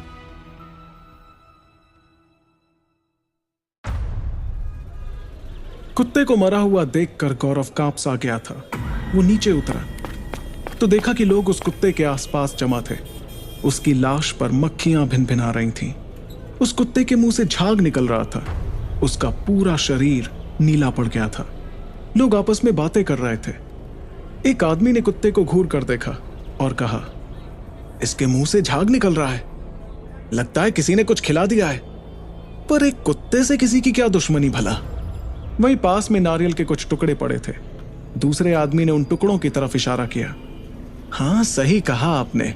Speaker 1: कुत्ते को मरा हुआ देखकर गौरव कांप सा गया था। वो नीचे उतरा तो देखा कि लोग उस कुत्ते के आसपास जमा थे। उसकी लाश पर मक्खियां भिनभिना रही थीं। उस कुत्ते के मुंह से झाग निकल रहा था। उसका पूरा शरीर नीला पड़ गया था। लोग आपस में बातें कर रहे थे। एक आदमी ने कुत्ते को घूर कर देखा और कहा, इसके मुंह से झाग निकल रहा है, लगता है किसी ने कुछ खिला दिया है। पर एक कुत्ते से किसी की क्या दुश्मनी भला। वहीं पास में नारियल के कुछ टुकड़े पड़े थे। दूसरे आदमी ने उन टुकड़ों की तरफ इशारा किया। हाँ, सही कहा आपने,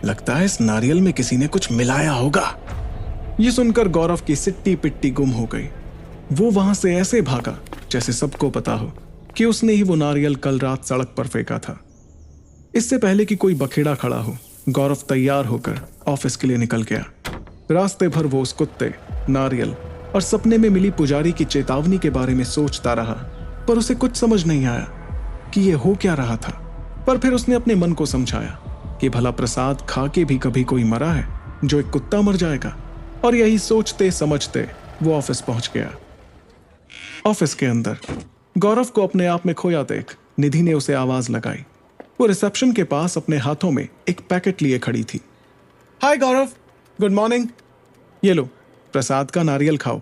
Speaker 1: लगता है इस नारियल में किसी ने कुछ मिलाया होगा। यह सुनकर गौरव की सिट्टी पिट्टी गुम हो गई। वो वहां से ऐसे भागा जैसे सबको पता हो कि उसने ही वो नारियल कल रात सड़क पर फेंका था। इससे पहले कि कोई बखेड़ा खड़ा हो, गौरव तैयार होकर ऑफिस के लिए निकल गया। रास्ते भर वो उस कुत्ते, नारियल और सपने में मिली पुजारी की चेतावनी के बारे में सोचता रहा, पर उसे कुछ समझ नहीं आया कि ये हो क्या रहा था। पर फिर उसने अपने मन को समझाया कि भला प्रसाद खा के भी कभी कोई मरा है जो एक कुत्ता मर जाएगा। और यही सोचते समझते वो ऑफिस पहुंच गया। ऑफिस के अंदर गौरव को अपने आप में खोया देख निधि ने उसे आवाज लगाई। वो रिसेप्शन के पास अपने हाथों में एक पैकेट लिए खड़ी थी। हाय गौरव, गुड मॉर्निंग। ये लो, प्रसाद का नारियल खाओ।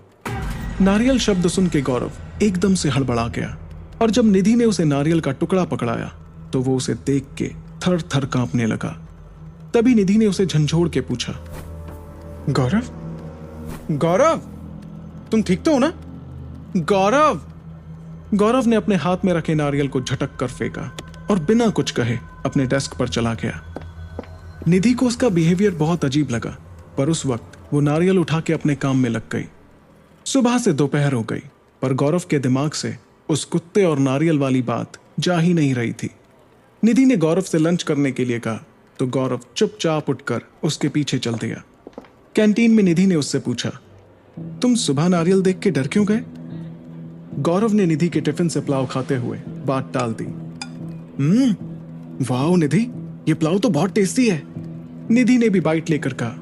Speaker 1: नारियल शब्द सुन के गौरव एकदम से हड़बड़ा गया और जब निधि ने उसे नारियल का टुकड़ा पकड़ाया तो वो उसे देख के थर थर कांपने लगा। तभी निधि ने उसे झंझोड़ के पूछा, गौरव, गौरव, तुम ठीक तो हो ना? गौरव। गौरव ने अपने हाथ में रखे नारियल को झटक कर फेंका और बिना कुछ कहे अपने डेस्क पर चला गया। निधि को उसका बिहेवियर बहुत अजीब लगा, पर उस वक्त वो नारियल उठा के अपने काम में लग गई। सुबह से दोपहर हो गई, पर गौरव के दिमाग से उस कुत्ते और नारियल वाली बात जा ही नहीं रही थी। निधि ने गौरव से लंच करने के लिए कहा तो गौरव चुपचाप उठकर उसके पीछे चल दिया। कैंटीन में निधि ने उससे पूछा, तुम सुबह नारियल देख के डर क्यों गए? गौरव ने निधि के टिफिन से पुलाव खाते हुए बात टाल दी। वाह निधि, ये पुलाव तो बहुत टेस्टी है। निधि ने भी बाइट लेकर कहा,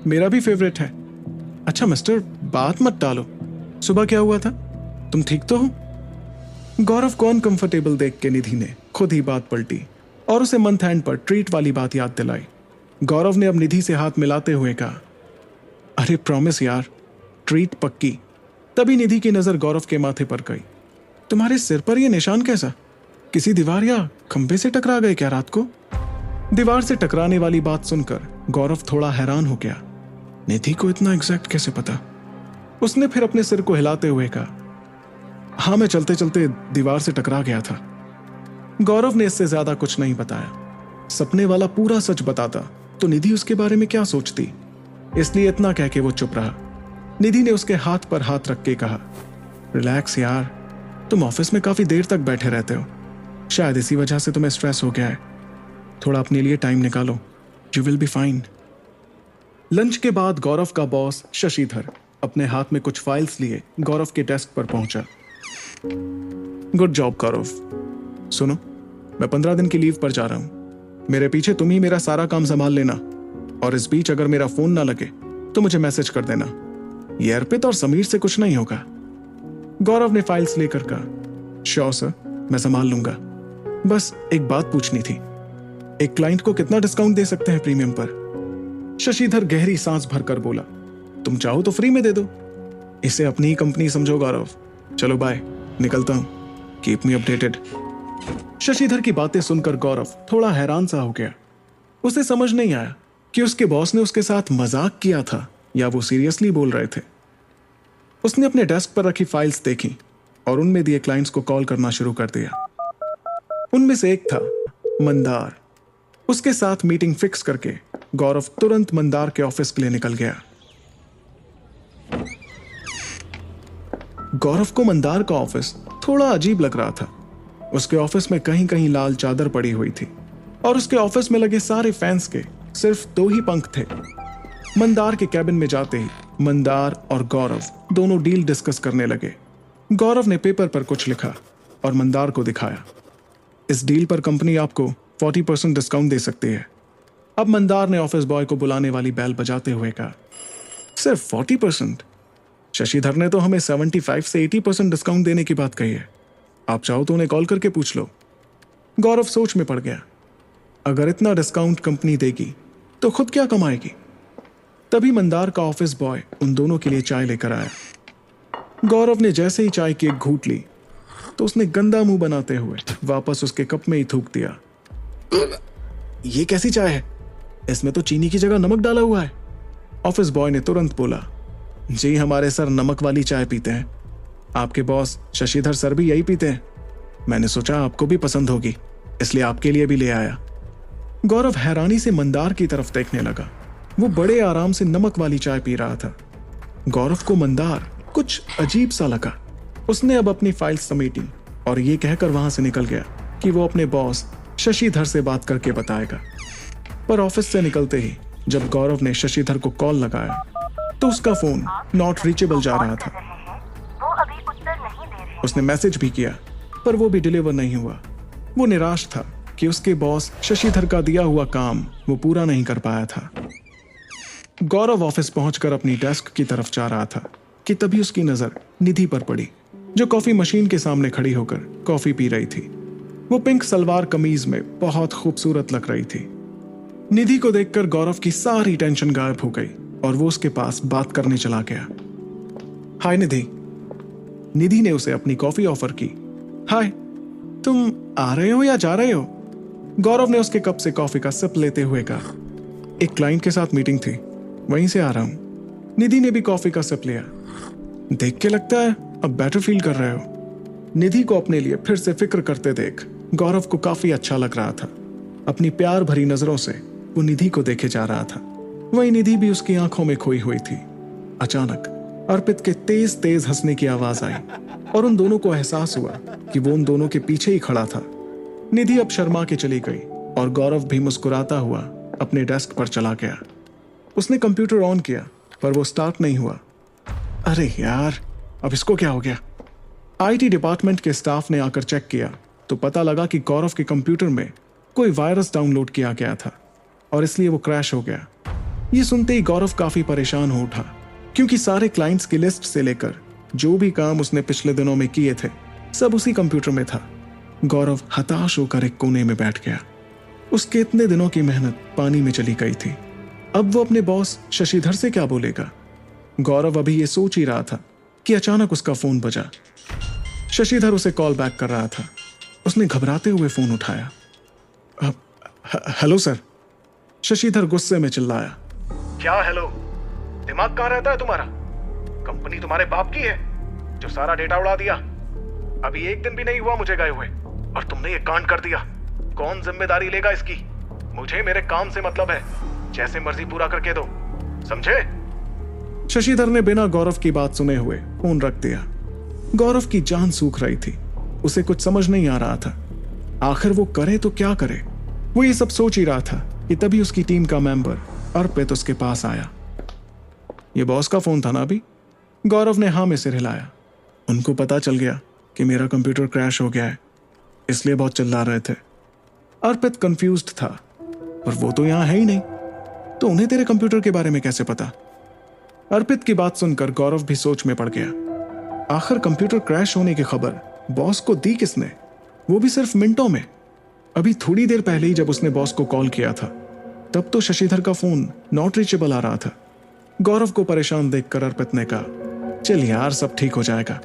Speaker 1: मेरा भी फेवरेट है। अच्छा मिस्टर, बात मत टालो, सुबह क्या हुआ था? तुम ठीक तो हो? गौरव को अनकंफर्टेबल देख के निधि ने खुद ही बात पलटी और उसे मंथ एंड पर ट्रीट वाली बात याद दिलाई। गौरव ने अब निधि से हाथ मिलाते हुए कहा, अरे प्रॉमिस यार, ट्रीट पक्की। तभी निधि की नजर गौरव के माथे पर गई। तुम्हारे सिर पर यह निशान कैसा? किसी दीवार या खंबे से टकरा गए क्या रात को? दीवार से टकराने वाली बात सुनकर गौरव थोड़ा हैरान हो गया। निधि को इतना एग्जैक्ट कैसे पता? उसने फिर अपने सिर को हिलाते हुए कहा, हाँ, मैं चलते चलते दीवार से टकरा गया था। गौरव ने इससे ज्यादा कुछ नहीं बताया। सपने वाला पूरा सच बताता तो निधि उसके बारे में क्या सोचती, इसलिए इतना कह के वो चुप रहा। निधि ने उसके हाथ पर हाथ रख के कहा, रिलैक्स यार, तुम ऑफिस में काफी देर तक बैठे रहते हो, शायद इसी वजह से तुम्हें स्ट्रेस हो गया है। थोड़ा अपने लिए टाइम निकालो, you will be fine. Lunch के बाद गौरव का बॉस शशिधर अपने हाथ में कुछ फाइल्स लिए गौरव के डेस्क पर पहुंचा। गुड जॉब गौरव। सुनो, मैं 15 दिन की लीव पर जा रहा हूं। मेरे पीछे तुम ही मेरा सारा काम संभाल लेना, और इस बीच अगर मेरा फोन ना लगे तो मुझे मैसेज कर देना। ये अर्पित और समीर से कुछ नहीं होगा। गौरव ने फाइल्स लेकर कहा, श्योर सर, मैं संभाल लूंगा। बस एक बात पूछनी थी, एक क्लाइंट को कितना डिस्काउंट दे सकते हैं प्रीमियम पर? शशिधर गहरी सांस भरकर बोला, तुम चाहो तो फ्री में दे दो। इसे अपनी ही कंपनी समझो गौरव। चलो बाय, निकलता हूं, कीप मी अपडेटेड। शशिधर की बातें सुनकर गौरव थोड़ा हैरान सा हो गया। उसे समझ नहीं आया कि उसके बॉस ने उसके साथ मजाक किया था या वो सीरियसली बोल रहे थे। उसने अपने डेस्क पर रखी फाइल्स देखी और उनमें दिए क्लाइंट्स को कॉल करना शुरू कर दिया। उनमें से एक था मंदार। उसके साथ मीटिंग फिक्स करके गौरव तुरंत मंदार के ऑफिस के लिए निकल गया। गौरव को मंदार का ऑफिस थोड़ा अजीब लग रहा था। उसके ऑफिस में कहीं कहीं लाल चादर पड़ी हुई थी और उसके ऑफिस में लगे सारे फैंस के सिर्फ 2 ही पंख थे। मंदार के कैबिन में जाते ही मंदार और गौरव दोनों डील डिस्कस करने लगे। गौरव ने पेपर पर कुछ लिखा और मंदार को दिखाया। इस डील पर कंपनी आपको 40% डिस्काउंट दे सकती है। अब मंदार ने ऑफिस बॉय को बुलाने वाली बेल बजाते हुए कहा, सिर्फ 40%? शशिधर ने तो हमें 75 से 80% डिस्काउंट देने की बात कही है। आप चाहो तो उन्हें कॉल करके पूछ लो। गौरव सोच में पड़ गया, अगर इतना डिस्काउंट कंपनी देगी तो खुद क्या कमाएगी। तभी मंदार का ऑफिस बॉय उन दोनों के लिए चाय लेकर आया। गौरव ने जैसे ही चाय की एक घूंट ली तो उसने गंदा मुंह बनाते हुए वापस उसके कप में ही थूक दिया। ये कैसी चाय है? इसमें तो चीनी की जगह नमक डाला हुआ है। ऑफिस बॉय ने तुरंत बोला, जी हमारे सर नमक वाली चाय पीते हैं। आपके बॉस शशिधर सर भी यही पीते हैं। मैंने सोचा आपको भी पसंद होगी, इसलिए आपके लिए भी ले आया। गौरव हैरानी से मंदार की तरफ देखने लगा। वो बड़े आराम से नमक वाली चाय पी रहा था। गौरव को मंदार कुछ अजीब सा लगा। उसने अब अपनी फाइल समेटी और ये कहकर वहां से निकल गया कि वो अपने बॉस शशिधर से बात करके बताएगा। पर ऑफिस से निकलते ही जब गौरव ने शशिधर को कॉल लगाया तो उसका फोन नॉट रीचेबल जा रहा था। उसने मैसेज भी किया पर वो भी डिलीवर नहीं हुआ। वो निराश था कि उसके बॉस शशिधर का दिया हुआ काम वो पूरा नहीं कर पाया था। गौरव ऑफिस पहुंचकर अपनी डेस्क की तरफ जा रहा था कि तभी उसकी नजर निधि पर पड़ी, जो कॉफी मशीन के सामने खड़ी होकर कॉफी पी रही थी। वो पिंक सलवार कमीज में बहुत खूबसूरत लग रही थी। निधि को देखकर गौरव की सारी टेंशन गायब हो गई और वो उसके पास बात करने चला गया। हाय निधि। निधि ने उसे अपनी कॉफी ऑफर की। हाय, तुम आ रहे हो या जा रहे हो? गौरव ने उसके कप से कॉफी का सिप लेते हुए कहा। एक क्लाइंट के साथ मीटिंग थी, वहीं से आ रहा हूं। निधि ने भी कॉफी का सिप लिया। देख के लगता है अब बेटर फील कर रहे हो। निधि को अपने लिए फिर से फिक्र करते देख गौरव को काफी अच्छा लग रहा था। अपनी प्यार भरी नजरों से वो निधि को देखे जा रहा था। वहीं निधि भी उसकी आंखों में खोई हुई थी। अचानक अर्पित के तेज तेज हंसने की आवाज आई और उन दोनों को एहसास हुआ कि वो उन दोनों के पीछे ही खड़ा था। निधि अब शर्मा के चली गई और गौरव भी मुस्कुराता हुआ अपने डेस्क पर चला गया। उसने कंप्यूटर ऑन किया पर वो स्टार्ट नहीं हुआ। अरे यार, अब इसको क्या हो गया? आईटी डिपार्टमेंट के स्टाफ ने आकर चेक किया तो पता लगा कि गौरव के कंप्यूटर में कोई वायरस डाउनलोड किया गया था और इसलिए वो क्रैश हो गया। ये सुनते ही गौरव काफी परेशान हो उठा, क्योंकि सारे क्लाइंट्स की लिस्ट से लेकर जो भी काम उसने पिछले दिनों में किए थे सब उसी कंप्यूटर में था। गौरव हताश होकर एक कोने में बैठ गया। उसके इतने दिनों की मेहनत पानी में चली गई थी। अब वो अपने बॉस शशिधर से क्या बोलेगा? गौरव अभी ये सोच ही रहा था कि अचानक उसका फोन बजा। शशिधर उसे कॉल बैक कर रहा था। उसने घबराते हुए फोन उठाया। Hello sir. शशिधर गुस्से में चिल्लाया।
Speaker 3: क्या हेलो? दिमाग कहाँ रहता है तुम्हारा? कंपनी तुम्हारे बाप की है जो सारा डेटा उड़ा दिया। अभी एक दिन भी नहीं हुआ मुझे गए हुए और तुमने ये कांड कर दिया। कौन जिम्मेदारी लेगा इसकी? मुझे मेरे काम से मतलब है, जैसे मर्जी पूरा करके दो, समझे?
Speaker 1: शशिधर ने बिना गौरव की बात सुने हुए फोन रख दिया। गौरव की जान सूख रही थी। उसे कुछ समझ नहीं आ रहा था, आखिर वो करे तो क्या करे। वो ये सब सोच ही रहा था कि तभी उसकी टीम का मेंबर अर्पित उसके पास आया। ये बॉस का फोन था ना अभी? गौरव ने हाँ में सिर हिलाया। उनको पता चल गया कि मेरा कंप्यूटर क्रैश हो गया है, इसलिए बहुत चिल्ला रहे थे। अर्पित कंफ्यूज्ड था, पर वो तो यहां है ही नहीं, तो उन्हें तेरे कंप्यूटर के बारे में कैसे पता? अर्पित की बात सुनकर गौरव भी सोच में पड़ गया। आखिर कंप्यूटर क्रैश होने की खबर बॉस को दी किसने, वो भी सिर्फ मिनटों में? अभी थोड़ी देर पहले ही जब उसने बॉस को कॉल किया था तब तो शशिधर का फोन नॉट रीचेबल आ रहा था। गौरव को परेशान देखकर अर्पित ने कहा, चल यार, सब ठीक हो जाएगा।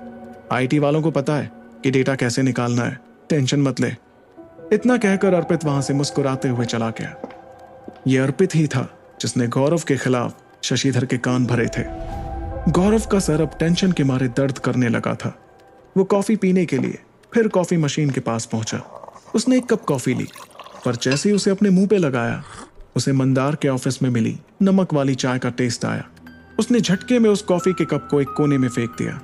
Speaker 1: आईटी वालों को पता है कि डेटा कैसे निकालना है, टेंशन मत ले। इतना कहकर अर्पित वहां से मुस्कुराते हुए चला गया। यह अर्पित ही था जिसने गौरव के खिलाफ शशिधर के कान भरे थे। गौरव का सर अब टेंशन के मारे दर्द करने लगा था। वो कॉफी पीने के लिए फिर कॉफी मशीन के पास पहुंचा। उसने एक कप कॉफी ली, पर जैसे ही उसे अपने मुंह पे लगाया उसे मंदार के ऑफिस में मिली नमक वाली चाय का टेस्ट आया। उसने झटके में उस कॉफी के कप को एक कोने में फेंक दिया।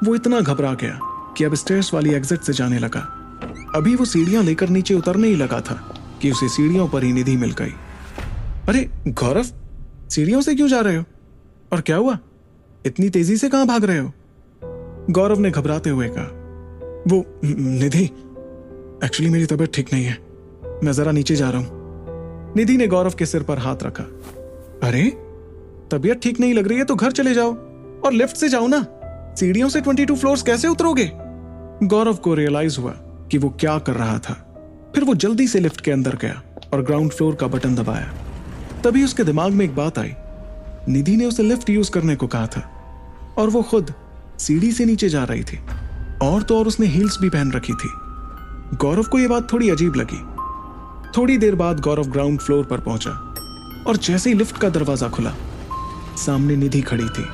Speaker 1: वो इतना घबरा गया कि अब स्टेयर्स वाली एग्जिट से जाने लगा। अभी वो सीढ़ियां लेकर नीचे उतरने ही लगा था कि उसे सीढ़ियों पर ही निधि मिल गई। अरे गौरव, सीढ़ियों से क्यों जा रहे हो? और क्या हुआ? इतनी तेजी से कहां भाग रहे हो? गौरव ने घबराते हुए कहा। वो निधि, एक्चुअली मेरी तबीयत ठीक नहीं है। मैं जरा नीचे जा रहा हूं। निधि ने गौरव के सिर पर हाथ रखा। अरे, तबीयत ठीक नहीं लग रही है तो घर चले जाओ और लिफ्ट से जाओ ना। सीढ़ियों से 22 फ्लोर्स कैसे उतरोगे? गौरव को रियलाइज हुआ कि वो क्या कर रहा था। फिर वो जल्दी से लिफ्ट के अंदर गया और ग्राउंड फ्लोर का बटन दबाया। तभी उसके दिमाग में एक बात आई। निधि ने उसे लिफ्ट यूज करने को कहा था और वो खुद सीढ़ी से नीचे जा रही थी, और तो और उसने हील्स भी पहन रखी थी। गौरव को यह बात थोड़ी अजीब लगी। थोड़ी देर बाद गौरव ग्राउंड फ्लोर पर पहुंचा और जैसे ही लिफ्ट का दरवाजा खुला, सामने निधि खड़ी थी।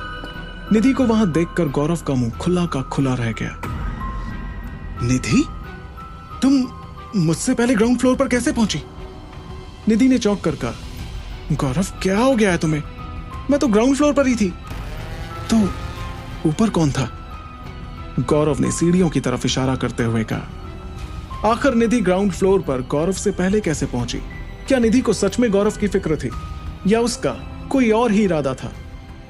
Speaker 1: निधि को वहां देखकर गौरव का मुंह खुला का खुला रह गया। निधि, तुम मुझसे पहले ग्राउंड फ्लोर पर कैसे पहुंची? निधि ने चौंक कर कहा। गौरव, क्या हो गया है तुम्हें? मैं तो ग्राउंड फ्लोर पर ही थी। तो ऊपर कौन था? गौरव ने सीढ़ियों की तरफ इशारा करते हुए कहा। आखिर निधि ग्राउंड फ्लोर पर गौरव से पहले कैसे पहुंची? क्या निधि को सच में गौरव की फिक्र थी या उसका कोई और ही इरादा था?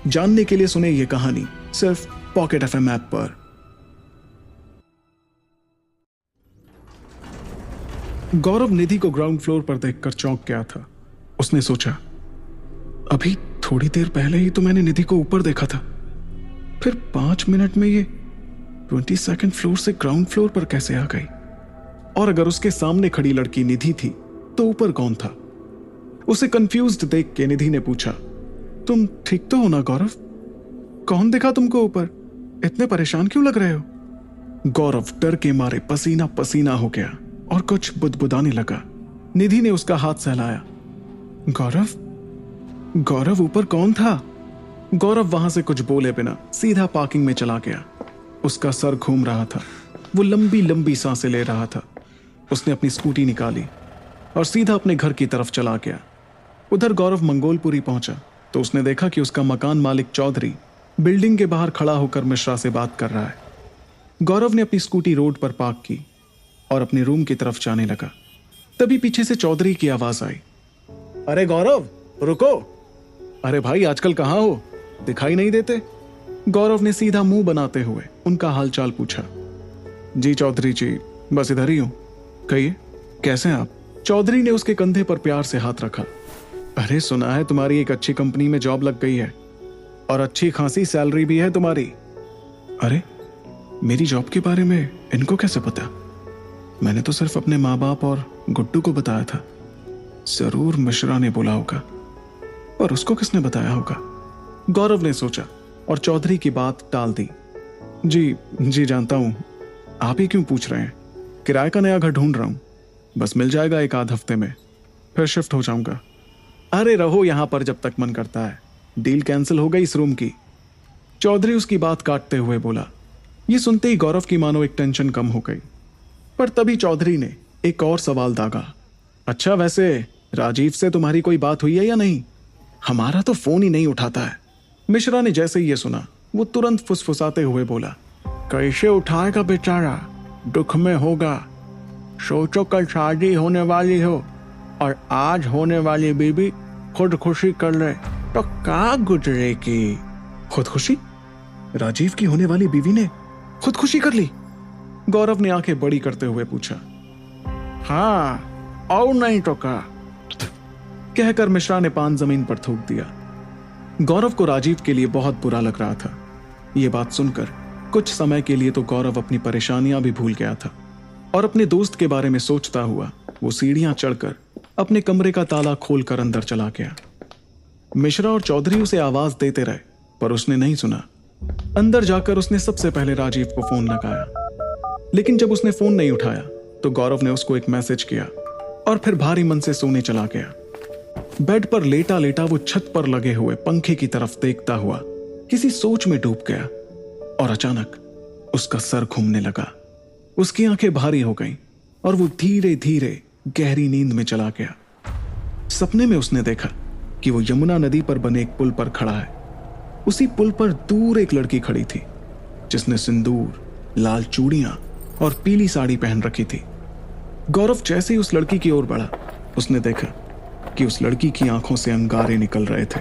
Speaker 1: जानने के लिए सुने ये कहानी सिर्फ पॉकेट एफएम ऐप पर। गौरव निधि को ग्राउंड फ्लोर पर देखकर चौंक गया था। उसने सोचा, अभी थोड़ी देर पहले ही तो मैंने निधि को ऊपर देखा था, फिर 5 मिनट में ये 22nd फ्लोर से ग्राउंड फ्लोर पर कैसे आ गई? और अगर उसके सामने खड़ी लड़की निधि थी तो ऊपर कौन था? उसे कंफ्यूज्ड देख के निधि ने पूछा, तुम ठीक तो हो ना गौरव? कौन दिखा तुमको ऊपर? इतने परेशान क्यों लग रहे हो? गौरव डर के मारे पसीना पसीना हो गया और कुछ बुदबुदाने लगा। निधि ने उसका हाथ सहलाया। गौरव, गौरव ऊपर कौन था? गौरव वहां से कुछ बोले बिना सीधा पार्किंग में चला गया। उसका सर घूम रहा था, वो लंबी लंबी सांसें ले रहा था। उसने अपनी स्कूटी निकाली और सीधा अपने घर की तरफ चला गया। उधर गौरव मंगोलपुरी पहुंचा तो उसने देखा कि उसका मकान मालिक चौधरी बिल्डिंग के बाहर खड़ा होकर मिश्रा से बात कर रहा है। गौरव ने अपनी स्कूटी रोड पर पार्क की और अपने रूम की तरफ जाने लगा। तभी पीछे से चौधरी की आवाज आई, अरे गौरव, रुको। अरे भाई, आजकल कहां हो? दिखाई नहीं देते। गौरव ने सीधा मुंह बनाते हुए उनका हालचाल पूछा। जी चौधरी जी, बस इधर ही हूं। कहिए, कैसे हैं आप? चौधरी ने उसके कंधे पर प्यार से हाथ रखा। अरे, सुना है तुम्हारी एक अच्छी कंपनी में जॉब लग गई है और अच्छी खासी सैलरी भी है तुम्हारी। अरे, मेरी जॉब के बारे में इनको कैसे पता? मैंने तो सिर्फ अपने माँ बाप और गुड्डू को बताया था। जरूर मिश्रा ने बोला होगा, और उसको किसने बताया होगा? गौरव ने सोचा और चौधरी की बात टाल दी। जी जानता हूं, आप ही क्यों पूछ रहे हैं? किराए का नया घर ढूंढ रहा हूं, बस मिल जाएगा 1 आध हफ्ते में, फिर शिफ्ट हो जाऊंगा। अरे रहो यहां पर जब तक मन करता है, डील कैंसिल हो गई इस रूम की। चौधरी उसकी बात काटते हुए बोला। ये सुनते ही गौरव की मानो एक टेंशन कम हो गई, पर तभी चौधरी ने एक और सवाल दागा। अच्छा, वैसे राजीव से तुम्हारी कोई बात हुई है या नहीं? हमारा तो फोन ही नहीं उठाता है। मिश्रा ने जैसे ही ये सुना, वो तुरंत फुसफुसाते हुए बोला, कैसे उठाएगा बेचारा, दुख में होगा। सोचो कल शादी होने वाली हो और आज होने वाली बीबी खुदकुशी कर ले तो क्या गुजरेगी? खुदकुशी? राजीव की होने वाली बीवी ने खुदकुशी कर ली? गौरव ने आंखें बड़ी करते हुए पूछा। हाँ, और नहीं तो क्या? कहकर मिश्रा ने पान जमीन पर थूक दिया। गौरव को राजीव के लिए बहुत बुरा लग रहा था। यह बात सुनकर कुछ समय के लिए तो गौरव अपनी परेशानियां भी भूल गया था और अपने दोस्त के बारे में सोचता हुआ वो सीढ़ियां चढ़कर अपने कमरे का ताला खोलकर अंदर चला गया। मिश्रा और चौधरी उसे आवाज देते रहे पर उसने नहीं सुना। अंदर जाकर उसने सबसे पहले राजीव को फोन लगाया, लेकिन जब उसने फोन नहीं उठाया तो गौरव ने उसको एक मैसेज किया और फिर भारी मन से सोने चला गया। बेड पर लेटा लेटा वो छत पर लगे हुए पंखे की तरफ देखता हुआ किसी सोच में डूब गया और अचानक उसका सर घूमने लगा। उसकी आंखें भारी हो गईं और वो धीरे धीरे गहरी नींद में चला गया। सपने में उसने देखा कि वो यमुना नदी पर बने एक पुल पर खड़ा है। उसी पुल पर दूर एक लड़की खड़ी थी जिसने सिंदूर, लाल चूड़ियां और पीली साड़ी पहन रखी थी। गौरव जैसे ही उस लड़की की ओर बढ़ा, उसने देखा कि उस लड़की की आंखों से अंगारे निकल रहे थे।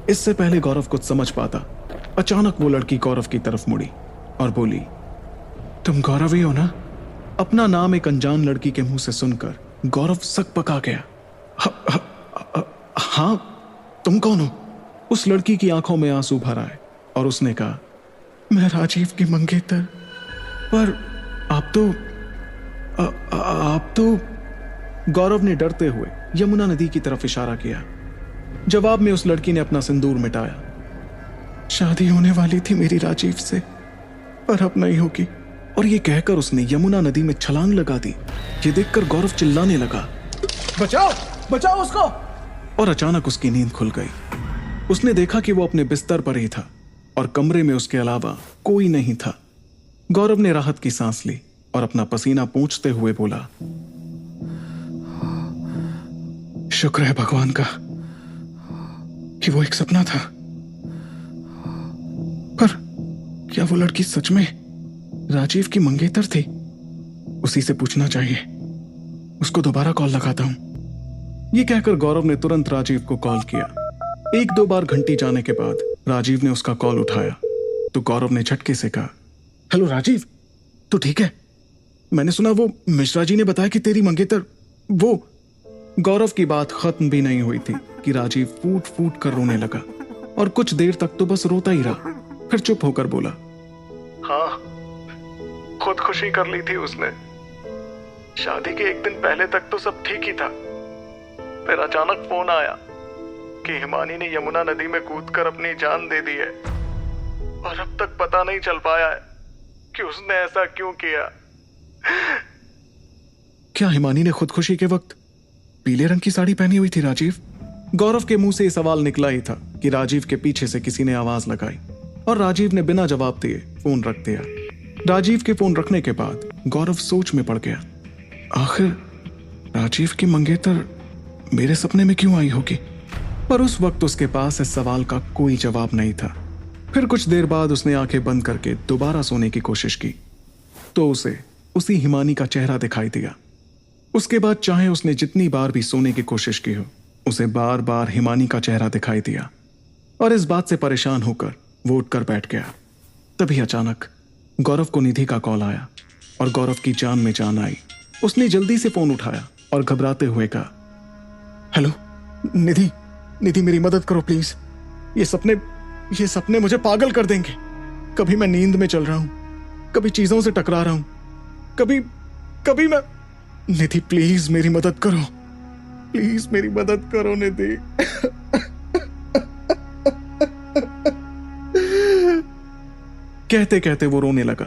Speaker 1: इससे पहले गौरव कुछ समझ पाता, अचानक वो लड़की गौरव की तरफ मुड़ी और बोली, तुम गौरव ही हो ना? अपना नाम एक अनजान लड़की के मुंह से सुनकर गौरव सकपका गया। हाँ, तुम कौन हो? उस लड़की की आंखों में आंसू भर आए और उसने कहा, मैं राजीव की मंगेतर। पर आप तो गौरव ने डरते हुए यमुना नदी की तरफ इशारा किया। जवाब में उस लड़की ने अपना सिंदूर मिटाया। शादी होने वाली थी मेरी राजीव से, पर अब नहीं होगी। और ये कहकर उसने यमुना नदी में छलांग लगा दी। ये देखकर गौरव चिल्लाने लगा, बचाओ बचाओ उसको। और अचानक उसकी नींद खुल गई। उसने देखा कि वो अपने बिस्तर पर ही था और कमरे में उसके अलावा कोई नहीं था। गौरव ने राहत की सांस ली और अपना पसीना पोंछते हुए बोला, शुक्र है भगवान का कि वो एक सपना था। पर क्या वो लड़की सच में राजीव की मंगेतर थी? उसी से पूछना चाहिए। उसको दोबारा कॉल लगाता हूं। ये कहकर गौरव ने तुरंत राजीव को कॉल किया। एक दो बार घंटी जाने के बाद राजीव ने उसका कॉल उठाया तो गौरव ने झटके से कहा, हेलो राजीव, तू ठीक है? मैंने सुना वो मिश्रा जी ने बताया कि तेरी मंगेतर वो। गौरव की बात खत्म भी नहीं हुई थी कि राजीव फूट फूट कर रोने लगा और कुछ देर तक तो बस रोता ही रहा। फिर चुप होकर बोला,
Speaker 3: हाँ, खुदकुशी कर ली थी उसने। शादी के एक दिन पहले तक तो सब ठीक ही था। फिर अचानक फोन आया कि हिमानी ने यमुना नदी में कूदकर अपनी जान दे दी है और अब तक पता नहीं चल पाया है कि उसने ऐसा क्यों किया।
Speaker 1: क्या हिमानी ने खुदकुशी के वक्त पीले रंग की साड़ी पहनी हुई थी राजीव? गौरव के मुंह से यह सवाल निकला ही था कि राजीव के पीछे से किसी ने आवाज लगाई और राजीव ने बिना जवाब दिए फोन रख दिया। राजीव के फोन रखने के बाद गौरव सोच में पड़ गया। आखिर राजीव की मंगेतर मेरे सपने में क्यों आई होगी? पर उस वक्त उसके पास इस सवाल का कोई जवाब नहीं था। फिर कुछ देर बाद उसने आंखें बंद करके दोबारा सोने की कोशिश की तो उसे उसी हिमानी का चेहरा दिखाई दिया। उसके बाद चाहे उसने जितनी बार भी सोने की कोशिश की हो, उसे बार बार हिमानी का चेहरा दिखाई दिया और इस बात से परेशान होकर वो उठकर बैठ गया। तभी अचानक गौरव को निधि का कॉल आया और गौरव की जान में जान आई। उसने जल्दी से फोन उठाया और घबराते हुए कहा, हेलो निधि, निधि मेरी मदद करो प्लीज। ये सपने मुझे पागल कर देंगे। कभी मैं नींद में चल रहा हूं, कभी चीजों से टकरा रहा हूं, कभी मैं। निधि प्लीज मेरी मदद करो, प्लीज मेरी मदद करो निधि। कहते कहते वो रोने लगा।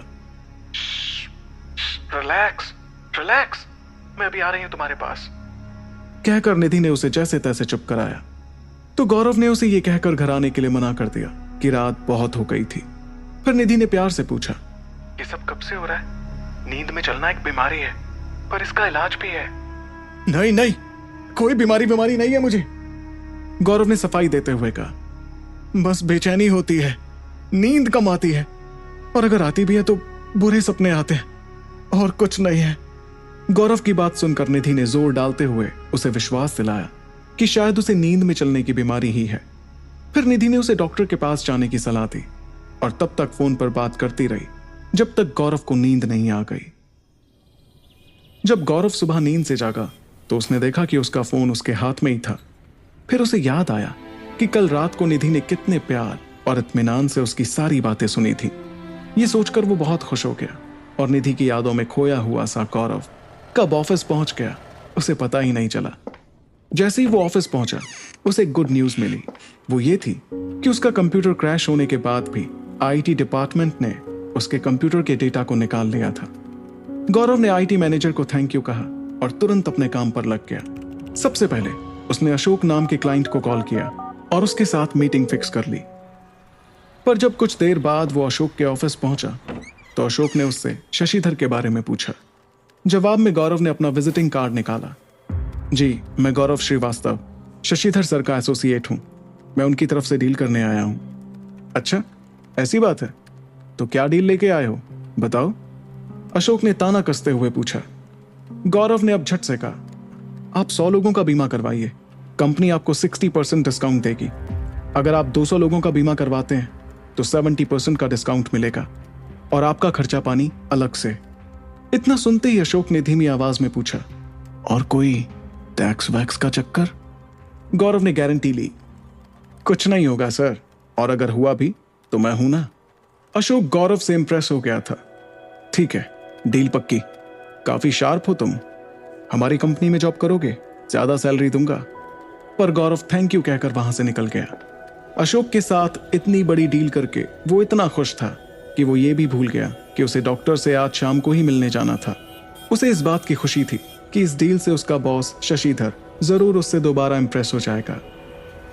Speaker 3: रिलैक्स रिलैक्स, मैं अभी आ रही हूं तुम्हारे पास।
Speaker 1: कहकर निधि ने उसे जैसे तैसे चुप कराया तो गौरव ने उसे ये कहकर घर आने के लिए मना कर दिया कि रात बहुत हो गई थी। फिर निधि ने प्यार से पूछा,
Speaker 3: ये सब कब से हो रहा है? नींद में चलना एक बीमारी है, पर इसका इलाज भी है।
Speaker 1: नहीं नहीं, कोई बीमारी नहीं है मुझे, गौरव ने सफाई देते हुए कहा। बस बेचैनी होती है, नींद कम आती है और अगर आती भी है तो बुरे सपने आते हैं, और कुछ नहीं है। गौरव की बात सुनकर निधि ने जोर डालते हुए उसे विश्वास दिलाया कि शायद उसे नींद में चलने की बीमारी ही है। फिर निधि ने उसे डॉक्टर के पास जाने की सलाह दी और तब तक फोन पर बात करती रही जब तक गौरव को नींद नहीं आ गई। जब गौरव सुबह नींद से जागा तो उसने देखा कि उसका फोन उसके हाथ में ही था। फिर उसे याद आया कि कल रात को निधि ने कितने प्यार और इत्मीनान से उसकी सारी बातें सुनी थी। ये सोचकर वो बहुत खुश हो गया और निधि की यादों में खोया हुआ सा गौरव कब ऑफिस पहुंच गया उसे पता ही नहीं चला। जैसे ही वो ऑफिस पहुंचा उसे गुड न्यूज मिली। वो ये थी कि उसका कंप्यूटर क्रैश होने के बाद भी आईटी डिपार्टमेंट ने उसके कंप्यूटर के डेटा को निकाल लिया था। गौरव ने आईटी मैनेजर को थैंक यू कहा और तुरंत अपने काम पर लग गया। सबसे पहले उसने अशोक नाम के क्लाइंट को कॉल किया और उसके साथ मीटिंग फिक्स कर ली। पर जब कुछ देर बाद वो अशोक के ऑफिस पहुंचा तो अशोक ने उससे शशिधर के बारे में पूछा। जवाब में गौरव ने अपना विजिटिंग कार्ड निकाला। जी, मैं गौरव श्रीवास्तव, शशिधर सर का एसोसिएट हूं। मैं उनकी तरफ से डील करने आया हूं। अच्छा, ऐसी बात है, तो क्या डील लेके आए हो, बताओ, अशोक ने ताना कसते हुए पूछा। गौरव ने अब झट से कहा, आप 100 लोगों का बीमा करवाइए, कंपनी आपको 60% डिस्काउंट देगी। अगर आप 200 लोगों का बीमा करवाते हैं तो 70% का डिस्काउंट मिलेगा और आपका खर्चा पानी अलग से। इतना सुनते ही अशोक ने धीमी आवाज में पूछा, और कोई टैक्स वैक्स का चक्कर? गौरव ने गारंटी ली। कुछ नहीं होगा सर, और अगर हुआ भी तो मैं हूं ना। अशोक गौरव से इंप्रेस हो गया था। ठीक है, डील पक्की। काफी शार्प हो तुम। हमारी कंपनी में जॉब करोगे, ज्यादा सैलरी दूंगा। पर गौरव थैंक यू कहकर वहां से निकल गया। अशोक के साथ इतनी बड़ी डील करके वो इतना खुश था कि वो ये भी भूल गया कि उसे डॉक्टर से आज शाम को ही मिलने जाना था। उसे इस बात की खुशी थी कि इस डील से उसका बॉस शशिधर जरूर उससे दोबारा इंप्रेस हो जाएगा।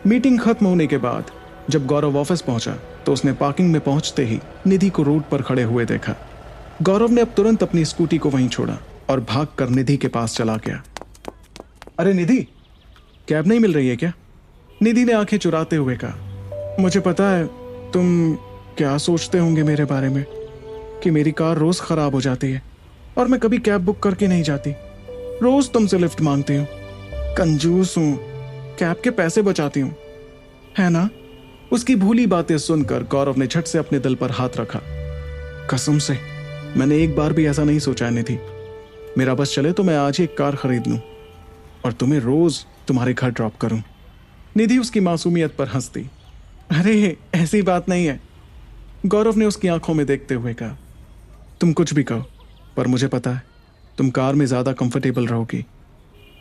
Speaker 1: मीटिंग खत्म होने के बाद जब गौरव ऑफिस पहुंचा तो उसने पार्किंग में पहुंचते ही निधि को रोड पर खड़े हुए देखा। गौरव ने अब तुरंत अपनी स्कूटी को वहीं छोड़ा और भागकर निधि के पास चला गया। अरे निधि, कैब नहीं मिल रही है क्या? निधि ने आंखें चुराते हुए कहा। मुझे पता है तुम क्या सोचते होंगे मेरे बारे में, कि मेरी कार रोज खराब हो जाती है और मैं कभी कैब बुक करके नहीं जाती। रोज तुमसे लिफ्ट मांगती हूँ, कंजूस हूँ, कैब के पैसे बचाती हूँ, है ना? उसकी भूली बातें सुनकर गौरव ने झट से अपने दिल पर हाथ रखा। कसम से मैंने एक बार भी ऐसा नहीं सोचा निधि। मेरा बस चले तो मैं आज ही एक कार खरीद लूं और तुम्हें रोज तुम्हारे घर ड्रॉप करूं। निधि उसकी मासूमियत पर हंसती। अरे ऐसी बात नहीं है, गौरव ने उसकी आंखों में देखते हुए कहा। तुम कुछ भी कहो, पर मुझे पता है तुम कार में ज्यादा कंफर्टेबल रहोगी।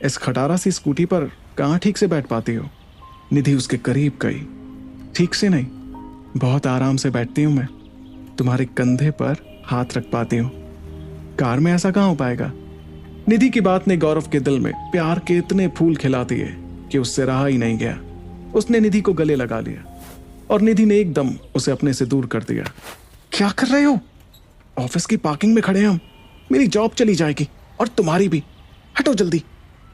Speaker 1: इस खटारा सी स्कूटी पर कहाँ ठीक से बैठ पाती हो? निधि उसके करीब गई। ठीक से नहीं, बहुत आराम से बैठती हूं मैं। तुम्हारे कंधे पर हाथ रख पाती हूं। कार में ऐसा कहां हो पाएगा? निधि की बात ने गौरव के दिल में प्यार के इतने फूल खिला दिए कि उससे रहा ही नहीं गया। उसने निधि को गले लगा लिया और निधि ने एकदम उसे अपने से दूर कर दिया। क्या कर रहे हो? ऑफिस की पार्किंग में खड़े हैं हम। मेरी जॉब चली जाएगी और तुम्हारी भी। हटो जल्दी।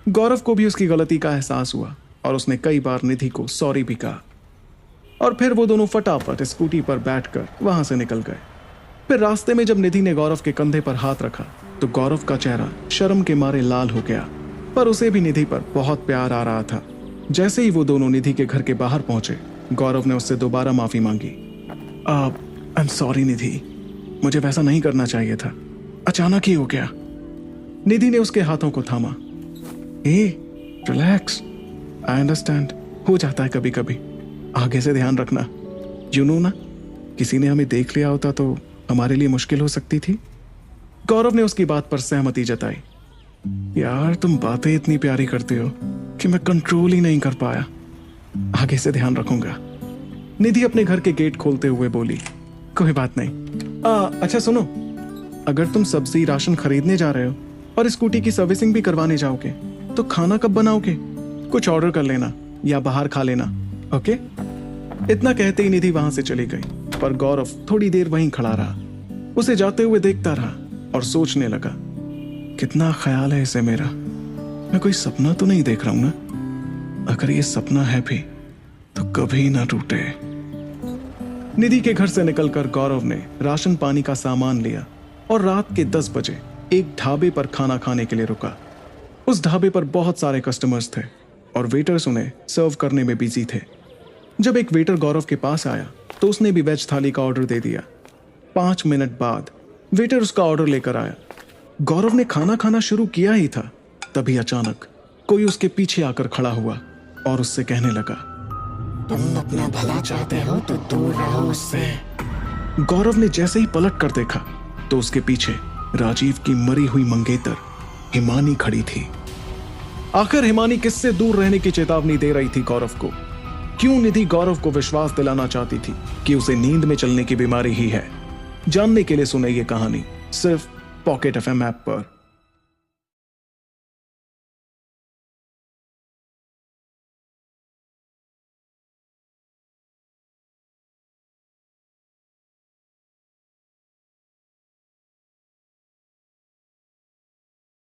Speaker 1: गौरव को भी उसकी गलती का एहसास हुआ और उसने कई बार निधि को सॉरी भी कहा और फिर वो दोनों फटाफट स्कूटी पर बैठकर वहां से निकल गए। फिर रास्ते में जब निधि ने गौरव के कंधे पर हाथ रखा तो गौरव का चेहरा शर्म के मारे लाल हो गया, पर उसे भी निधि पर बहुत प्यार आ रहा था। जैसे ही वो दोनों निधि के घर के बाहर पहुंचे, गौरव ने उससे दोबारा माफी मांगी। आई एम सॉरी निधि, मुझे वैसा नहीं करना चाहिए था, अचानक ही हो गया। निधि ने उसके हाथों को थामा। रिलैक्स, आई अंडरस्टैंड, हो जाता है कभी कभी। आगे से ध्यान रखना। यू नो ना, किसी ने हमें देख लिया होता तो हमारे लिए मुश्किल हो सकती थी। गौरव ने उसकी बात पर सहमति जताई। यार तुम बातें इतनी प्यारी करते हो कि मैं कंट्रोल ही नहीं कर पाया। आगे से ध्यान रखूंगा। निधि अपने घर के गेट खोलते हुए बोली। कोई बात नहीं। अच्छा सुनो, अगर तुम सब्जी राशन खरीदने जा रहे हो और स्कूटी की सर्विसिंग भी करवाने जाओगे तो खाना कब बनाओगे? कुछ ऑर्डर कर लेना या बाहर खा लेना, ओके? इतना कहते ही निधि वहां से चली गई, पर गौरव थोड़ी देर वहीं खड़ा रहा। उसे जाते हुए देखता रहा और सोचने लगा, कितना ख्याल है इसे मेरा। मैं कोई सपना तो नहीं देख रहा हूं ना? अगर ये सपना है भी तो कभी ना टूटे। निधि के घर से निकलकर गौरव ने राशन पानी का सामान लिया और रात के 10 बजे एक ढाबे पर खाना खाने के लिए रुका। उस ढाबे पर बहुत सारे कस्टमर्स थे और वेटर्स उन्हें सर्व करने में बिजी थे। जब एक वेटर गौरव के पास आया तो उसने भी वेज थाली का ऑर्डर दे दिया। 5 मिनट बाद वेटर उसका ऑर्डर लेकर आया। गौरव ने खाना खाना शुरू किया ही था, तभी अचानक कोई उसके पीछे आकर खड़ा हुआ और उससे कहने लगा, तुम अपना भला चाहते हो तो दूर रहो उससे। गौरव ने जैसे ही पलट कर देखा तो उसके पीछे राजीव की मरी हुई मंगेतर हिमानी खड़ी थी। आखिर हिमानी किससे दूर रहने की चेतावनी दे रही थी गौरव को? क्यों निधि गौरव को विश्वास दिलाना चाहती थी कि उसे नींद में चलने की बीमारी ही है? जानने के लिए सुने ये कहानी सिर्फ पॉकेट एफएम ऐप पर।